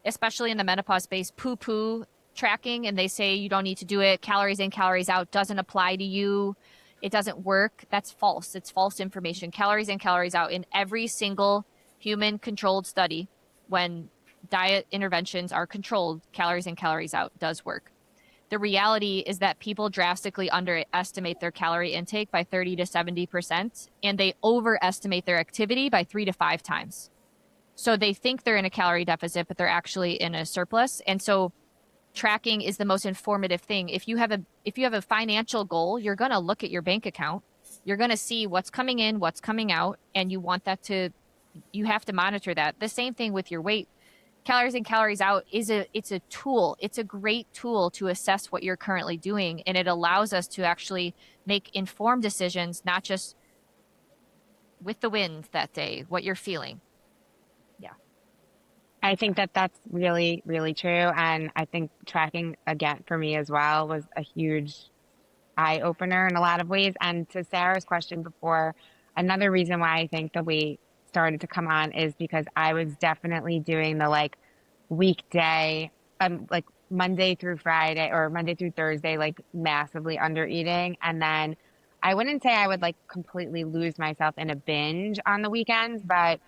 especially in the menopause space, poo-poo tracking and they say you don't need to do it. Calories in, calories out doesn't apply to you. It doesn't work. That's false. It's false information. Calories in, calories out in every single human controlled study when diet interventions are controlled, calories in, calories out does work. The reality is that people drastically underestimate their calorie intake by 30 to 70%, and they overestimate their activity by 3 to 5 times. So they think they're in a calorie deficit, but they're actually in a surplus. And so tracking is the most informative thing. If you have a financial goal, you're going to look at your bank account. You're going to see what's coming in, what's coming out, and you have to monitor that. The same thing with your weight. Calories in, calories out it's a tool. It's a great tool to assess what you're currently doing, and it allows us to actually make informed decisions, not just with the wind that day, what you're feeling. Yeah. I think that that's really, really true. And I think tracking again for me as well was a huge eye opener in a lot of ways. And to Sarah's question before, another reason why I think the weight started to come on is because I was definitely doing the like weekday, like Monday through Friday or Monday through Thursday, like massively under eating. And then I wouldn't say I would like completely lose myself in a binge on the weekends, but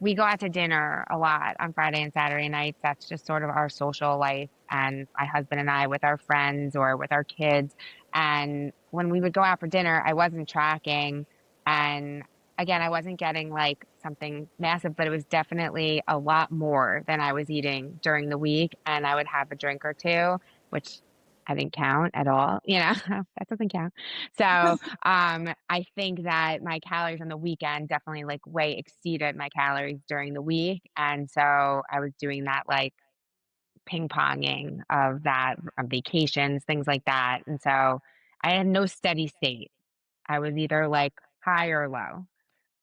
we go out to dinner a lot on Friday and Saturday nights. That's just sort of our social life. And my husband and I with our friends or with our kids. And when we would go out for dinner, I wasn't tracking. And again, I wasn't getting like something massive, but it was definitely a lot more than I was eating during the week. And I would have a drink or two, which I didn't count at all. That doesn't count. So I think that my calories on the weekend definitely like way exceeded my calories during the week. And so I was doing that like ping ponging of that on vacations, things like that. And so I had no steady state. I was either like high or low.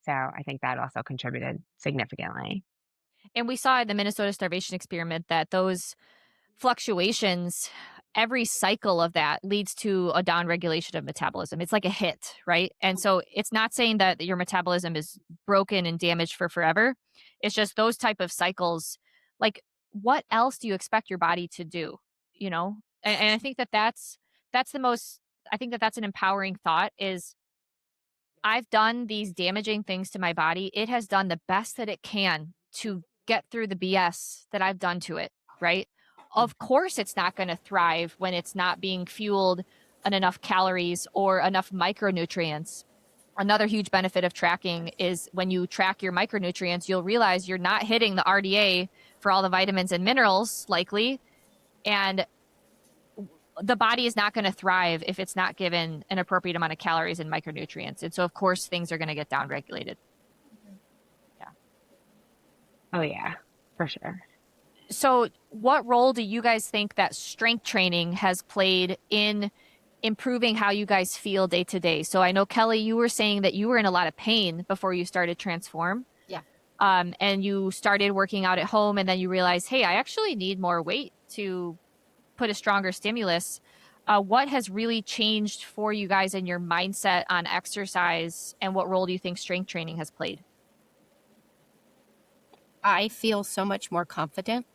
So I think that also contributed significantly. And we saw in the Minnesota starvation experiment that those fluctuations, every cycle of that leads to a downregulation of metabolism. It's like a hit, right? And so it's not saying that your metabolism is broken and damaged for forever. It's just those type of cycles. Like, what else do you expect your body to do? You know, and I think that that's the most. I think that that's an empowering thought. Is I've done these damaging things to my body. It has done the best that it can to get through the BS that I've done to it, right? Of course, it's not going to thrive when it's not being fueled on enough calories or enough micronutrients. Another huge benefit of tracking is when you track your micronutrients, you'll realize you're not hitting the RDA for all the vitamins and minerals, likely. And the body is not going to thrive if it's not given an appropriate amount of calories and micronutrients. And so, of course, things are going to get downregulated. Yeah. Oh, yeah, for sure. So, what role do you guys think that strength training has played in improving how you guys feel day to day? So, I know, Keli, you were saying that you were in a lot of pain before you started Transform. Yeah. And you started working out at home, and then you realized, hey, I actually need more weight to put a stronger stimulus. What has really changed for you guys in your mindset on exercise, and what role do you think strength training has played? I feel so much more confident.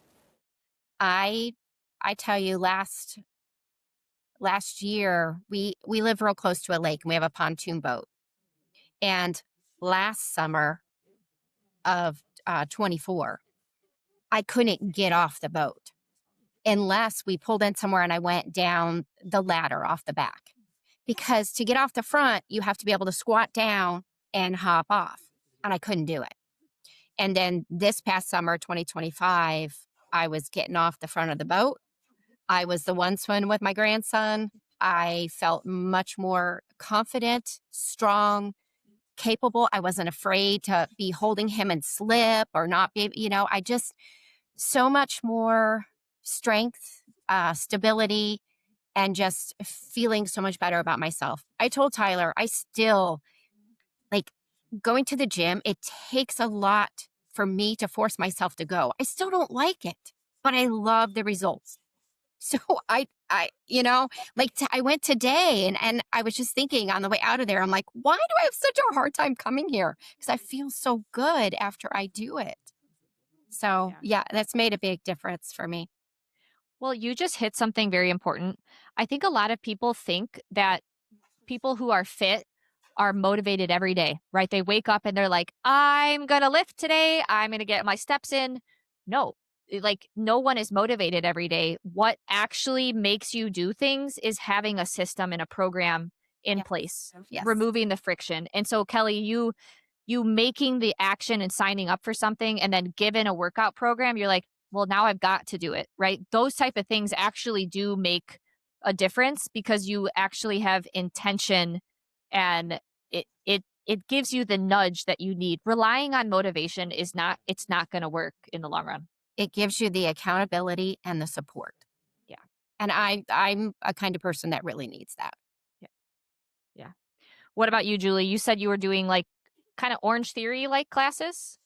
I tell you, last year we live real close to a lake and we have a pontoon boat. And last summer of 24, I couldn't get off the boat unless we pulled in somewhere and I went down the ladder off the back. Because to get off the front, you have to be able to squat down and hop off. And I couldn't do it. And then this past summer, 2025, I was getting off the front of the boat. I was the one swimming with my grandson. I felt much more confident, strong, capable. I wasn't afraid to be holding him and slip or not be, I just, so much more strength, stability, and just feeling so much better about myself. I told Tyler, I still like going to the gym. It takes a lot for me to force myself to go. I still don't like it, but I love the results. So I went today and I was just thinking on the way out of there, I'm like, why do I have such a hard time coming here? Because I feel so good after I do it. So yeah, that's made a big difference for me. Well, you just hit something very important. I think a lot of people think that people who are fit are motivated every day, right? They wake up and they're like, I'm going to lift today. I'm going to get my steps in. No, like no one is motivated every day. What actually makes you do things is having a system and a program in place, Yes. removing the friction. And so, Keli, you making the action and signing up for something and then given a workout program, you're like, well, now I've got to do it, right? Those type of things actually do make a difference because you actually have intention, and it gives you the nudge that you need. Relying on motivation is not, it's not going to work in the long run. It gives you the accountability and the support. Yeah. And I'm a kind of person that really needs that. Yeah. Yeah. What about you, Julie? You said you were doing like kind of Orange Theory like classes.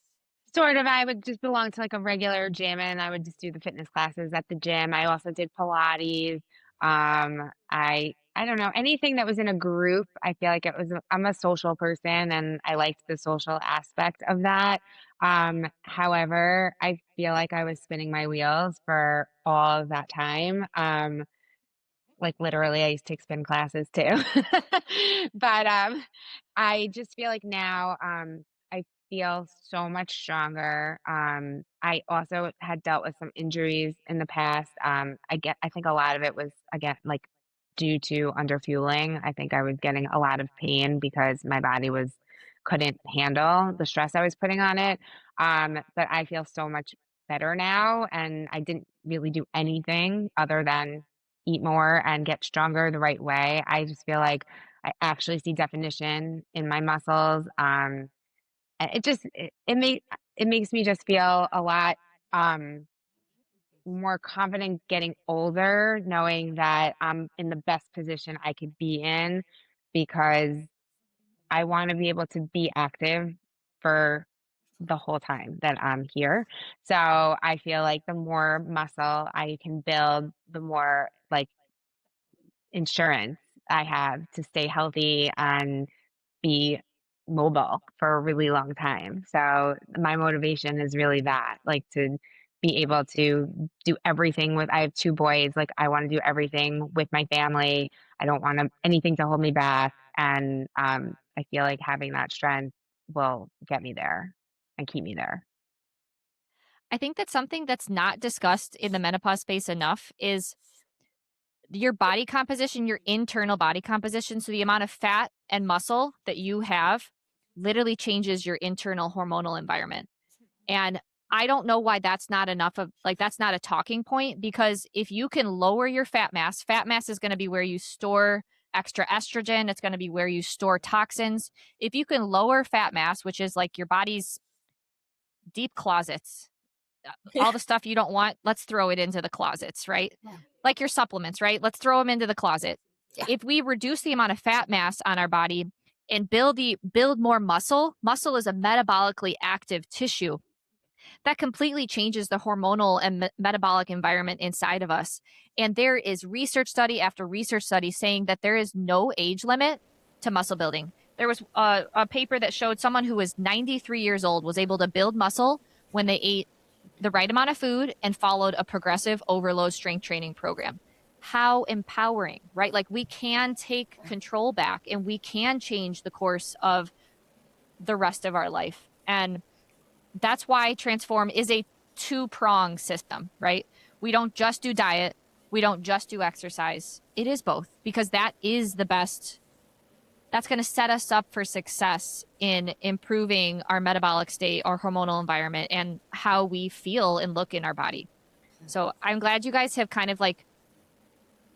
Sort of. I would just belong to like a regular gym and I would just do the fitness classes at the gym. I also did Pilates. I don't know, anything that was in a group. I feel like I'm a social person and I liked the social aspect of that. However, I feel like I was spinning my wheels for all of that time. Like literally I used to take spin classes too. But I just feel like now I feel so much stronger. I also had dealt with some injuries in the past. I think a lot of it was again like due to underfueling. I think I was getting a lot of pain because my body couldn't handle the stress I was putting on it. But I feel so much better now and I didn't really do anything other than eat more and get stronger the right way. I just feel like I actually see definition in my muscles. And it makes me just feel a lot more confident getting older, knowing that I'm in the best position I could be in because I want to be able to be active for the whole time that I'm here. So I feel like the more muscle I can build, the more like insurance I have to stay healthy and be mobile for a really long time. So my motivation is really that, like to be able to do everything with I have 2 boys, like I want to do everything with my family. I don't want anything to hold me back. And I feel like having that strength will get me there and keep me there. I think that something that's not discussed in the menopause space enough is your body composition, your internal body composition. So the amount of fat and muscle that you have literally changes your internal hormonal environment. And I don't know why that's not enough of like that's not a talking point because if you can lower your fat mass is going to be where you store extra estrogen, it's going to be where you store toxins. If you can lower fat mass, which is like your body's deep closets, all the stuff you don't want, let's throw it into the closets, right? Yeah. Like your supplements, right? Let's throw them into the closet. Yeah. If we reduce the amount of fat mass on our body and build more muscle, muscle is a metabolically active tissue that completely changes the hormonal and metabolic environment inside of us. And there is research study after research study saying that there is no age limit to muscle building. There was a paper that showed someone who was 93 years old was able to build muscle when they ate the right amount of food and followed a progressive overload strength training program. How empowering, right? Like we can take control back and we can change the course of the rest of our life. And that's why Transform is a two-prong system, right? We don't just do diet, we don't just do exercise. It is both because that is the best. That's going to set us up for success in improving our metabolic state, our hormonal environment, and how we feel and look in our body. So I'm glad you guys have kind of like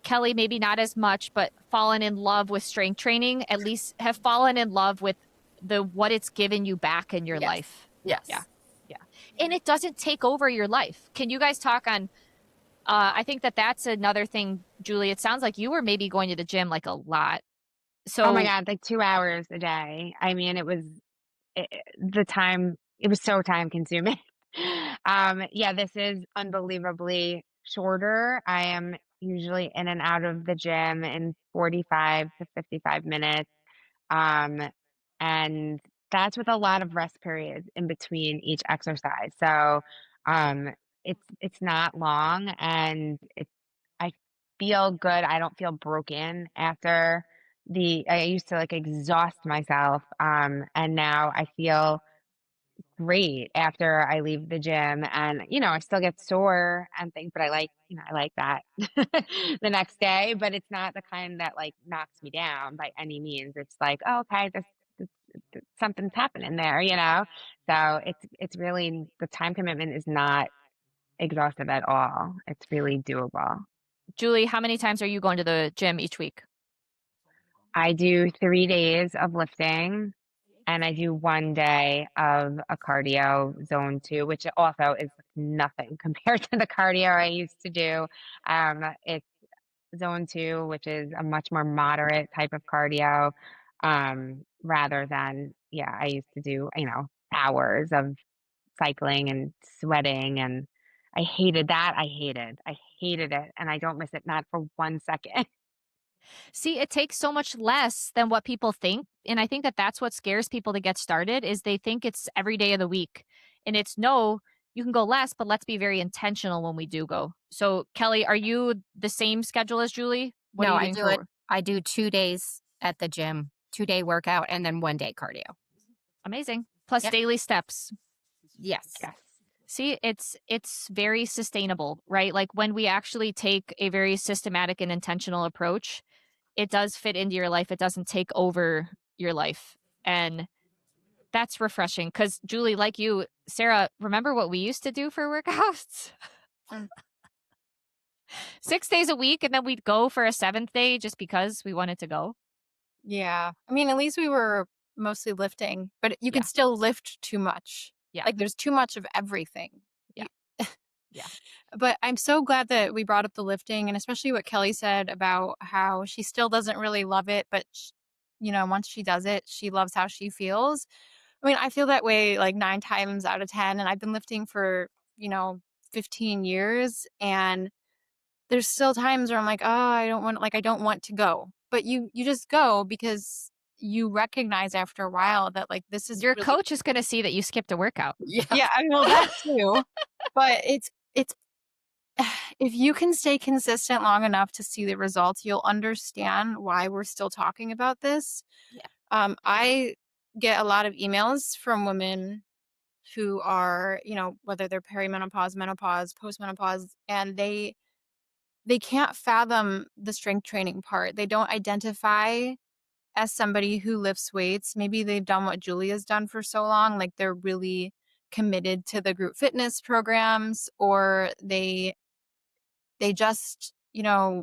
Keli, maybe not as much, but fallen in love with strength training, at least have fallen in love with the what it's given you back in your Yes. life. Yes. Yeah. Yeah. And it doesn't take over your life. Can you guys talk on I think that that's another thing, Julie. It sounds like you were maybe going to the gym like a lot. Oh my So God, like 2 hours a day. I mean, the time, it was so time consuming. Yeah, this is unbelievably shorter. I am usually in and out of the gym in 45 to 55 minutes. Um, and that's with a lot of rest periods in between each exercise. So, um, it's not long and I feel good. I don't feel broken after I used to like exhaust myself. And now I feel great after I leave the gym and, I still get sore and things, but I like that the next day, but it's not the kind that like knocks me down by any means. It's like, oh, okay, something's happening there. So it's really the time commitment is not exhaustive at all. It's really doable. Julie, how many times are you going to the gym each week? I do 3 days of lifting and I do 1 day of a cardio zone 2, which also is nothing compared to the cardio I used to do. It's zone 2, which is a much more moderate type of cardio, rather than, yeah, I used to do, hours of cycling and sweating and I hated that. I hated it and I don't miss it not for 1 second. See, it takes so much less than what people think. And I think that that's what scares people to get started is they think it's every day of the week. And it's no, you can go less, but let's be very intentional when we do go. So, Keli, are you the same schedule as Julie? What are No, you I doing do for it. work? I do 2 days at the gym, 2-day workout, and then 1 day cardio. Amazing. Plus Yep. daily steps. Yes. Yes. See, it's very sustainable, right? Like when we actually take a very systematic and intentional approach, it does fit into your life. It doesn't take over your life. And that's refreshing because Julie, like you, Sarah, remember what we used to do for workouts? Mm. 6 days a week, and then we'd go for a seventh day just because we wanted to go. Yeah. I mean, at least we were mostly lifting, but you Yeah. can still lift too much. Yeah. Like there's too much of everything. Yeah. You- Yeah. But I'm so glad that we brought up the lifting and especially what Keli said about how she still doesn't really love it, but once she does it, she loves how she feels. I mean, I feel that way like 9 times out of 10, and I've been lifting for, you know, 15 years, and there's still times where I'm like, "Oh, I don't want to go." But you just go because you recognize after a while that, like, this is Your really coach is going to see that you skipped a workout. yeah, I know that too. But it's if you can stay consistent long enough to see the results, you'll understand why we're still talking about this. Yeah. I get a lot of emails from women who are, whether they're perimenopause, menopause, postmenopause, and they can't fathom the strength training part. They don't identify as somebody who lifts weights. Maybe they've done what Julie has done for so long, like they're really committed to the group fitness programs, or they just,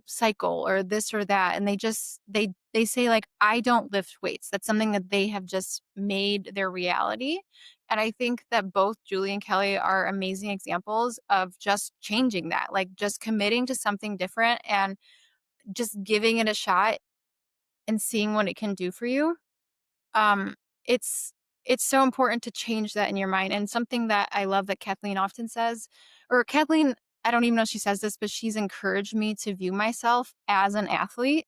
cycle or this or that, and they say, like, I don't lift weights. That's something that they have just made their reality. And I think that both Julie and Keli are amazing examples of just changing that, like just committing to something different and just giving it a shot and seeing what it can do for you. um it's it's so important to change that in your mind. And something that I love that Kathleen often says, or Kathleen, I don't even know if she says this, but she's encouraged me to view myself as an athlete.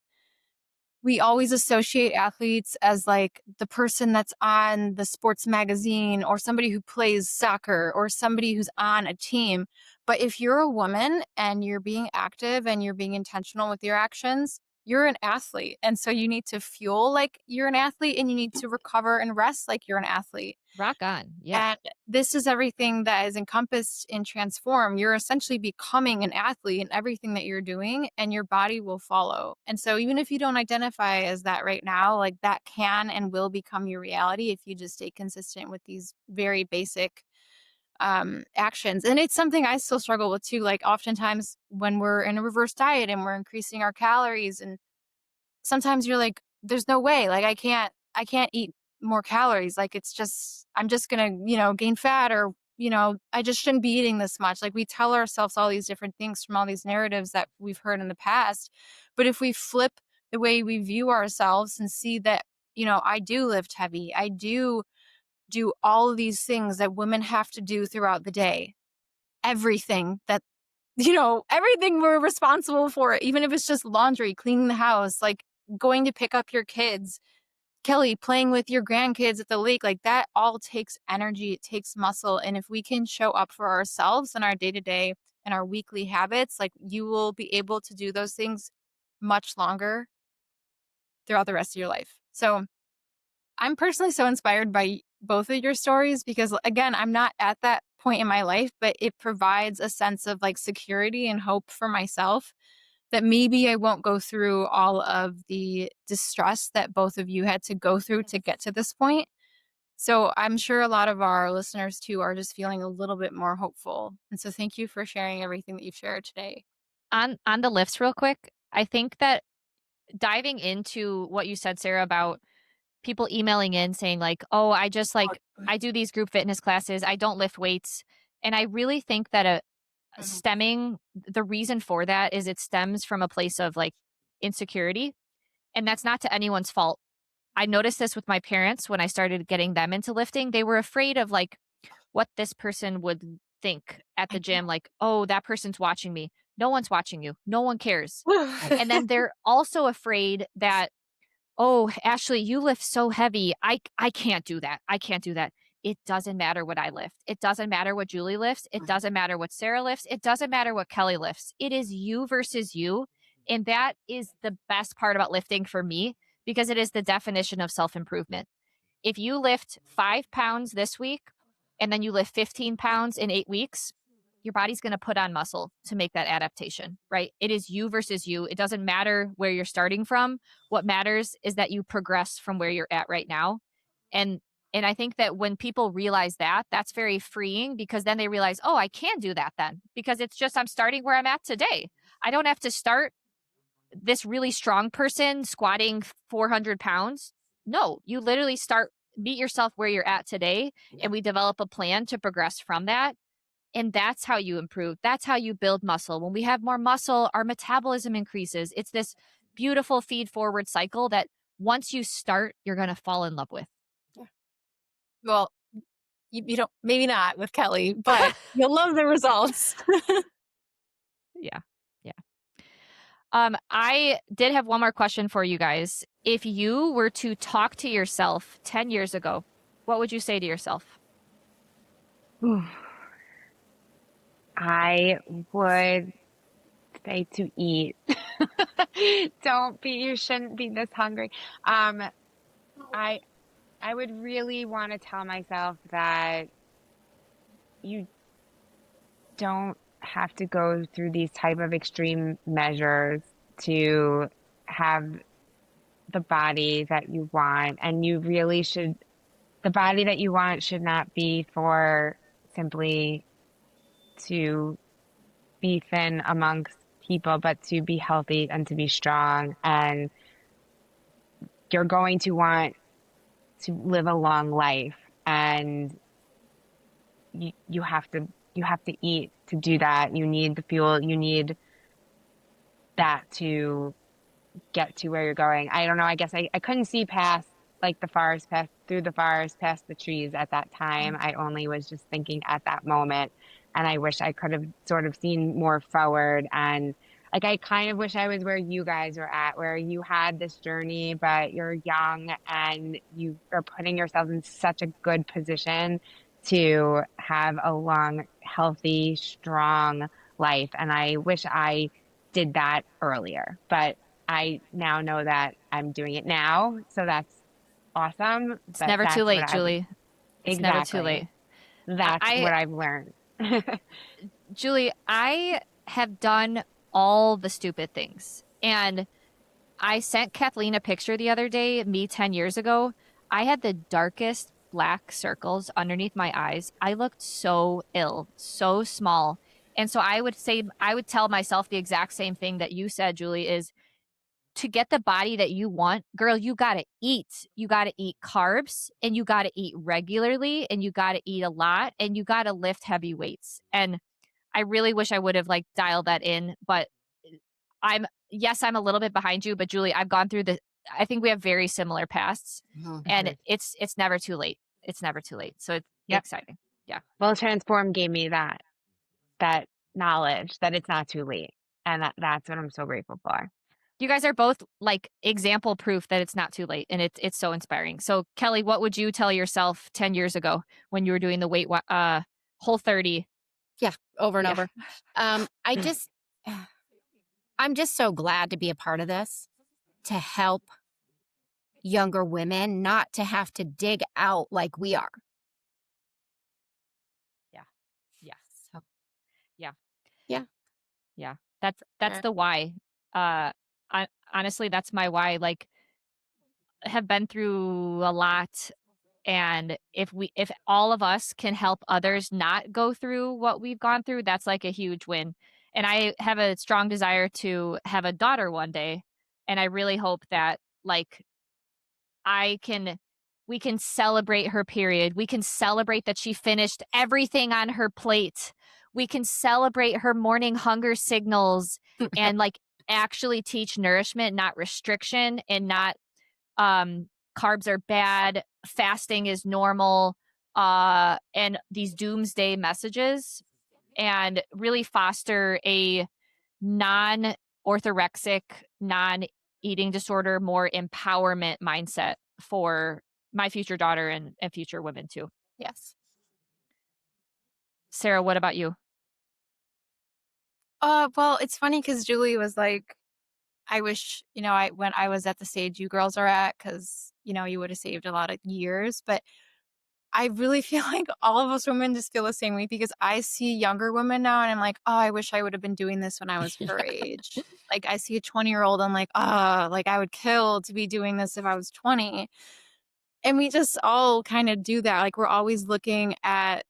We always associate athletes as like the person that's on the sports magazine, or somebody who plays soccer, or somebody who's on a team. But if you're a woman and you're being active and you're being intentional with your actions, you're an athlete. And so you need to fuel like you're an athlete, and you need to recover and rest like you're an athlete. Rock on. Yeah. And this is everything that is encompassed in Transform. You're essentially becoming an athlete in everything that you're doing, and your body will follow. And so even if you don't identify as that right now, like that can and will become your reality if you just stay consistent with these very basic actions. And it's something I still struggle with too. Like oftentimes when we're in a reverse diet and we're increasing our calories, and sometimes you're like, there's no way, like I can't eat more calories. Like it's just, I'm just gonna, gain fat, or, I just shouldn't be eating this much. Like we tell ourselves all these different things from all these narratives that we've heard in the past. But if we flip the way we view ourselves and see that, I do lift heavy, I do all of these things that women have to do throughout the day, everything that everything we're responsible for, even if it's just laundry, cleaning the house, like going to pick up your kids, Keli, playing with your grandkids at the lake, like that all takes energy, it takes muscle. And if we can show up for ourselves in our day to day and our weekly habits, like you will be able to do those things much longer throughout the rest of your life. So I'm personally so inspired by both of your stories because, again, I'm not at that point in my life, but it provides a sense of like security and hope for myself that maybe I won't go through all of the distress that both of you had to go through to get to this point. So I'm sure a lot of our listeners too are just feeling a little bit more hopeful. And so thank you for sharing everything that you've shared today. On the lifts real quick, I think that diving into what you said, Sarah, about people emailing in saying like, "Oh, I just like I do these group fitness classes. I don't lift weights." And I really think that stemming the reason for that is it stems from a place of like insecurity, and that's not to anyone's fault. I noticed this with my parents when I started getting them into lifting. They were afraid of like what this person would think at the gym, like, "Oh, that person's watching me." No one's watching you. No one cares. And then they're also afraid that, "Oh, Ashley, you lift so heavy. I can't do that. I can't do that." It doesn't matter what I lift. It doesn't matter what Julie lifts. It doesn't matter what Sarah lifts. It doesn't matter what Keli lifts. It is you versus you. And that is the best part about lifting for me because it is the definition of self-improvement. If you lift 5 pounds this week and then you lift 15 pounds in 8 weeks, your body's going to put on muscle to make that adaptation, right? It is you versus you. It doesn't matter where you're starting from. What matters is that you progress from where you're at right now. And and I think that when people realize that, that's very freeing because then they realize, oh, I can do that then because it's just I'm starting where I'm at today. I don't have to start this really strong person squatting 400 pounds. No, you literally start, meet yourself where you're at today, and we develop a plan to progress from that. And that's how you improve. That's how you build muscle. When we have more muscle, our metabolism increases. It's this beautiful feed forward cycle that once you start, you're going to fall in love with. Well, you don't, maybe not with Keli, but you'll love the results. Yeah. Yeah. I did have one more question for you guys. If you were to talk to yourself 10 years ago, what would you say to yourself? I would say to eat. You shouldn't be this hungry. I I would really want to tell myself that you don't have to go through these type of extreme measures to have the body that you want. And you really should, the body that you want should not be for simply to be thin amongst people, but to be healthy and to be strong. And you're going to want to live a long life, and you have to eat to do that. You need the fuel, you need that to get to where you're going. I don't know. I guess I couldn't see past like the forest, past through the forest, past the trees at that time. I only was just thinking at that moment. And I wish I could have sort of seen more forward. And like, I kind of wish I was where you guys were at, where you had this journey, but you're young and you are putting yourself in such a good position to have a long, healthy, strong life. And I wish I did that earlier, but I now know that I'm doing it now. So that's awesome. It's But never too that's what late, Julie. It's never too late. exactly. That's I what I've learned. Julie, I have done all the stupid things. And I sent Kathleen a picture the other day, me 10 years ago. I had the darkest black circles underneath my eyes. I looked so ill, so small. And so I would tell myself the exact same thing that you said, Julie, is to get the body that you want, girl, you got to eat. You got to eat carbs, and you got to eat regularly, and you got to eat a lot, and you got to lift heavy weights. And I really wish I would have like dialed that in, but I'm a little bit behind you, but Julie, I've gone through I think we have very similar pasts, and it's never too late. It's never too late. So it's Yep. exciting. Yeah. Well, Transform gave me that knowledge that it's not too late. And that's what I'm so grateful for. You guys are both like example proof that it's not too late, and it's so inspiring. So Keli, what would you tell yourself 10 years ago when you were doing the Whole 30? Yeah, over and Yeah. over. I'm just so glad to be a part of this, to help younger women not to have to dig out like we are. Yeah. Yeah. So, Yeah. yeah. Yeah. That's Sure. the why. Honestly, that's my why. Like, have been through a lot, and if all of us can help others not go through what we've gone through, that's like a huge win. And I have a strong desire to have a daughter one day, and I really hope that like I can we can celebrate her period. We can celebrate that she finished everything on her plate. We can celebrate her morning hunger signals, and like actually teach nourishment, not restriction, and not carbs are bad, fasting is normal, and these doomsday messages, and really foster a non-orthorexic, non-eating disorder, more empowerment mindset for my future daughter and future women too. Yes. Sarah, what about you? Well, it's funny because Julie was like, I wish, when I was at the stage you girls are at, because, you would have saved a lot of years. But I really feel like all of us women just feel the same way, because I see younger women now and I'm like, oh, I wish I would have been doing this when I was her age. Like, I see a 20-year-old, I'm like, like I would kill to be doing this if I was 20. And we just all kind of do that. Like, we're always looking at,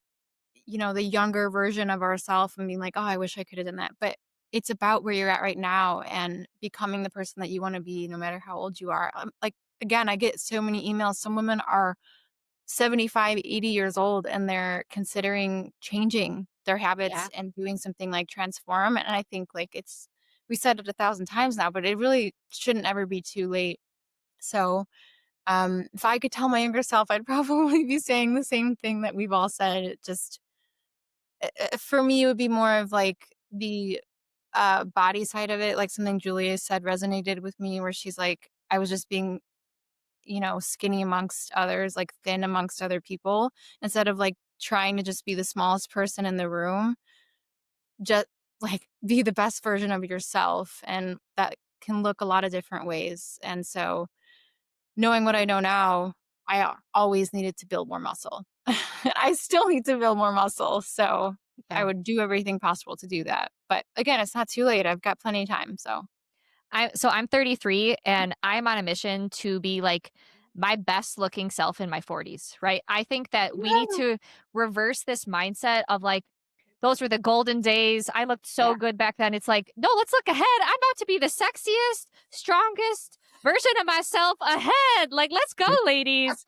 the younger version of ourselves and being like, oh, I wish I could have done that. But it's about where you're at right now and becoming the person that you want to be, no matter how old you are. Like, again, I get so many emails. Some women are 75, 80 years old and they're considering changing their habits Yeah. and doing something like Transform. And I think like we said it 1,000 times now, but it really shouldn't ever be too late. So if I could tell my younger self, I'd probably be saying the same thing that we've all said. It just, for me, it would be more of like the body side of it. Like something Julia said resonated with me, where she's like, I was just being, skinny amongst others, like thin amongst other people, instead of like trying to just be the smallest person in the room. Just like be the best version of yourself. And that can look a lot of different ways. And so, knowing what I know now, I always needed to build more muscle. I still need to build more muscle. So Yeah. I would do everything possible to do that. But again, it's not too late. I've got plenty of time. So I'm 33 and I'm on a mission to be like my best looking self in my 40s, right? I think that we need to reverse this mindset of like, those were the golden days. I looked so Yeah. good back then. It's like, no, let's look ahead. I'm about to be the sexiest, strongest version of myself ahead. Like, let's go, ladies.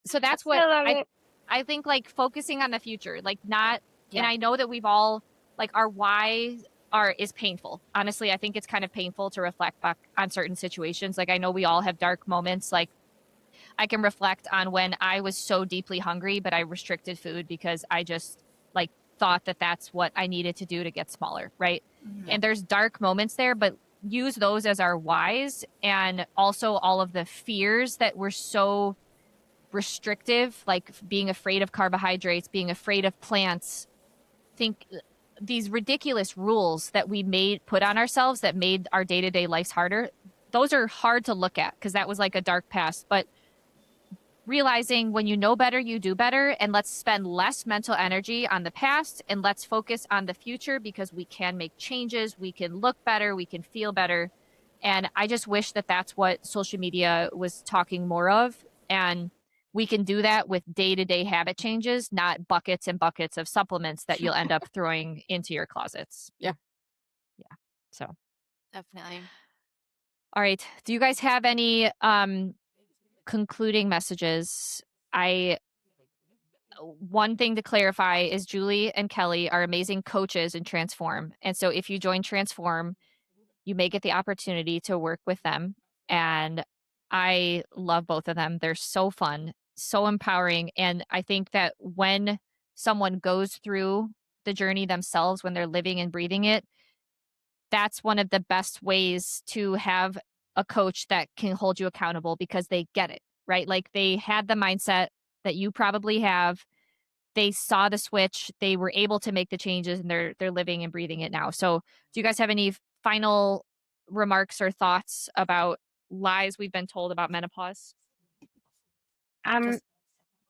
So that's what I love it. I think, like focusing on the future, like not, and Yeah. I know that we've all like our why is painful. Honestly, I think it's kind of painful to reflect back on certain situations. Like I know we all have dark moments. Like I can reflect on when I was so deeply hungry, but I restricted food because I just like thought that that's what I needed to do to get smaller, right? And there's dark moments there, but use those as our whys, and also all of the fears that were so restrictive, like being afraid of carbohydrates, being afraid of plants. Think these ridiculous rules that we put on ourselves that made our day-to-day lives harder. Those are hard to look at because that was like a dark past. But realizing when you know better, you do better, and let's spend less mental energy on the past and let's focus on the future because we can make changes, we can look better, we can feel better. And I just wish that that's what social media was talking more of. And we can do that with day-to-day habit changes, not buckets and buckets of supplements that you'll end up throwing into your closets. Yeah. Yeah. So, definitely. all right. Do you guys have any concluding messages? One thing to clarify is Julie and Keli are amazing coaches in Transform. And so if you join Transform, you may get the opportunity to work with them. And I love both of them. They're so fun, so empowering. And I think that when someone goes through the journey themselves, when they're living and breathing it, that's one of the best ways to have a coach that can hold you accountable because they get it, right? Like they had the mindset that you probably have. They saw the switch, they were able to make the changes, and they're living and breathing it now. So do you guys have any final remarks or thoughts about lies we've been told about menopause? Um, Just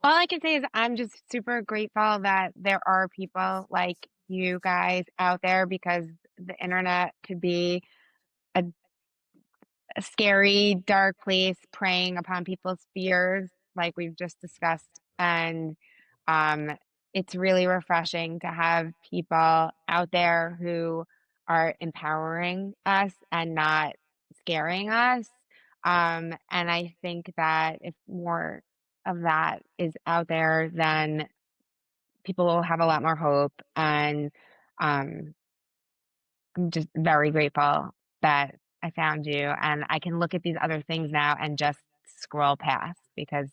all I can say is I'm just super grateful that there are people like you guys out there, because the internet could be a, a scary, dark place preying upon people's fears, like we've just discussed. And um, it's really refreshing to have people out there who are empowering us and not scaring us. And I think that if more of that is out there, then people will have a lot more hope. And um, I'm just very grateful that I found you, and I can look at these other things now and just scroll past because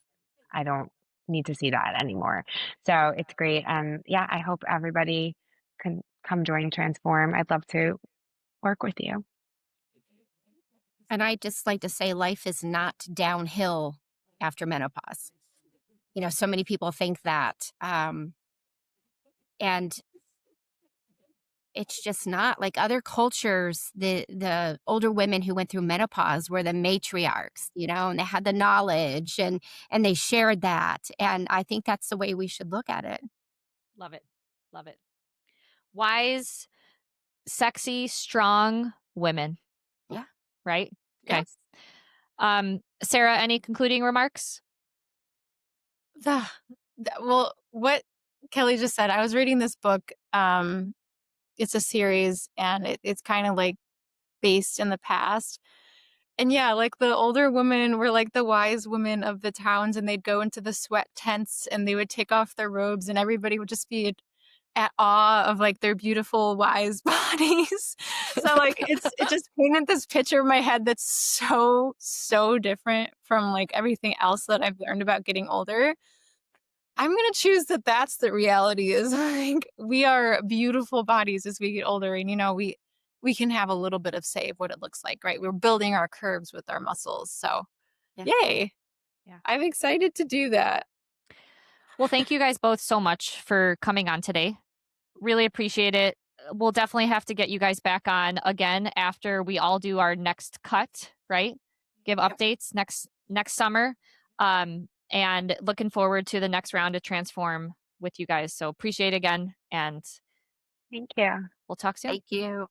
I don't need to see that anymore. So it's great. Yeah, I hope everybody can come join Transform. I'd love to work with you. And I just like to say life is not downhill after menopause. So many people think that. And it's just not like other cultures. The older women who went through menopause were the matriarchs, and they had the knowledge and they shared that. And I think that's the way we should look at it. Love it. Love it. Wise, sexy, strong women. Yeah. Right? Okay. Yes. Sarah, any concluding remarks? Well, what Kelly just said, I was reading this book. It's a series, and it's kind of like based in the past. And yeah, like the older women were like the wise women of the towns, and they'd go into the sweat tents and they would take off their robes, and everybody would just be at awe of like their beautiful, wise bodies. So like it just painted this picture in my head that's so different from like everything else that I've learned about getting older. I'm going to choose that that's the reality is like we are beautiful bodies as we get older, and we can have a little bit of say of what it looks like, right? We're building our curves with our muscles. So, Yeah. yay. Yeah. I'm excited to do that. Well, thank you guys both so much for coming on today. Really appreciate it. We'll definitely have to get you guys back on again after we all do our next cut, right? Give Yep. updates next summer. And looking forward to the next round of Transform with you guys. So appreciate it again, and Thank you. we'll talk soon. Thank you.